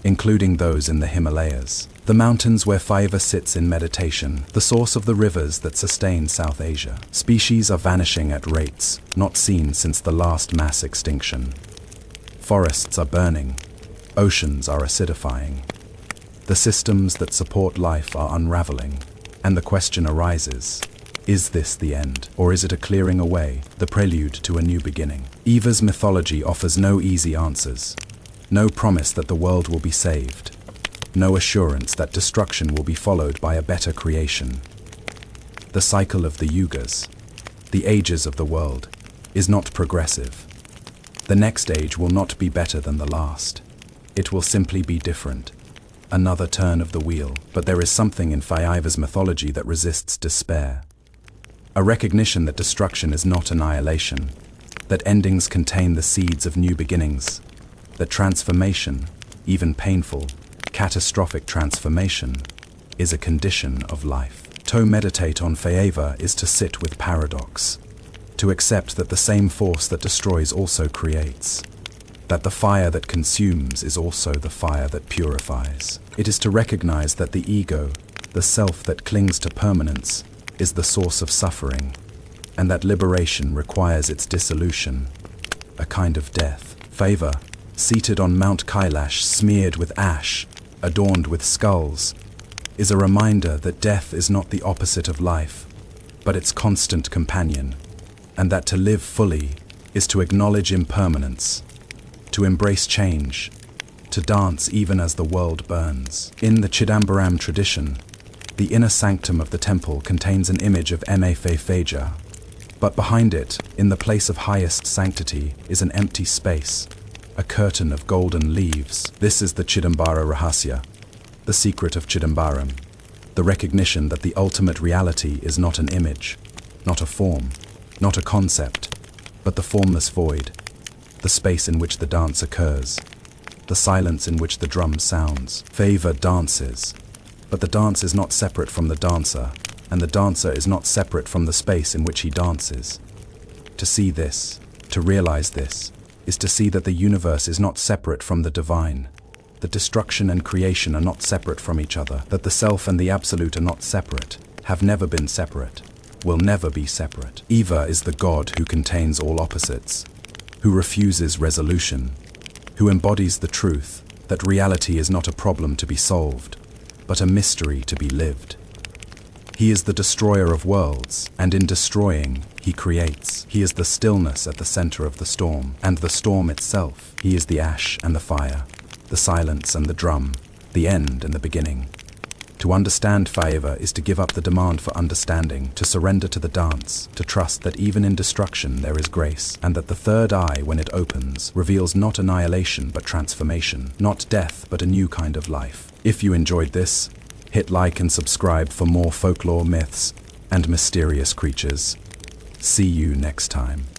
including those in the Himalayas. The mountains where Shiva sits in meditation, the source of the rivers that sustain South Asia. Species are vanishing at rates not seen since the last mass extinction. Forests are burning. Oceans are acidifying. The systems that support life are unraveling, And the question arises, is this the end, or is it a clearing away, the prelude to a new beginning? Eva's mythology offers no easy answers, no promise that the world will be saved, no assurance that destruction will be followed by a better creation. The cycle of the yugas, the ages of the world, is not progressive. The next age will not be better than the last. It will simply be different. Another turn of the wheel. But there is something in Eva's mythology that resists despair. A recognition that destruction is not annihilation, that endings contain the seeds of new beginnings, that transformation, even painful, catastrophic transformation, is a condition of life. To meditate on Eva is to sit with paradox, to accept that the same force that destroys also creates, that the fire that consumes is also the fire that purifies. It is to recognize that the ego, the self that clings to permanence, is the source of suffering, and that liberation requires its dissolution, a kind of death. Eva, seated on Mount Kailash smeared with ash, adorned with skulls, is a reminder that death is not the opposite of life, but its constant companion, and that to live fully is to acknowledge impermanence, to embrace change, to dance even as the world burns. In the Chidambaram tradition, the inner sanctum of the temple contains an image of Feja, but behind it, in the place of highest sanctity, is an empty space, a curtain of golden leaves. This is the Chidambara Rahasya, the secret of Chidambaram, the recognition that the ultimate reality is not an image, not a form, not a concept, but the formless void, the space in which the dance occurs, the silence in which the drum sounds. Eva dances, but the dance is not separate from the dancer, and the dancer is not separate from the space in which he dances. To see this, to realize this, is to see that the universe is not separate from the divine, that destruction and creation are not separate from each other, that the self and the absolute are not separate, have never been separate, will never be separate. Eva is the God who contains all opposites, who refuses resolution, who embodies the truth that reality is not a problem to be solved, but a mystery to be lived. He is the destroyer of worlds, and in destroying, he creates. He is the stillness at the center of the storm, and the storm itself. He is the ash and the fire, the silence and the drum, the end and the beginning. To understand Eva is to give up the demand for understanding, to surrender to the dance, to trust that even in destruction there is grace, and that the third eye, when it opens, reveals not annihilation but transformation, not death but a new kind of life. If you enjoyed this, hit like and subscribe for more folklore myths and mysterious creatures. See you next time.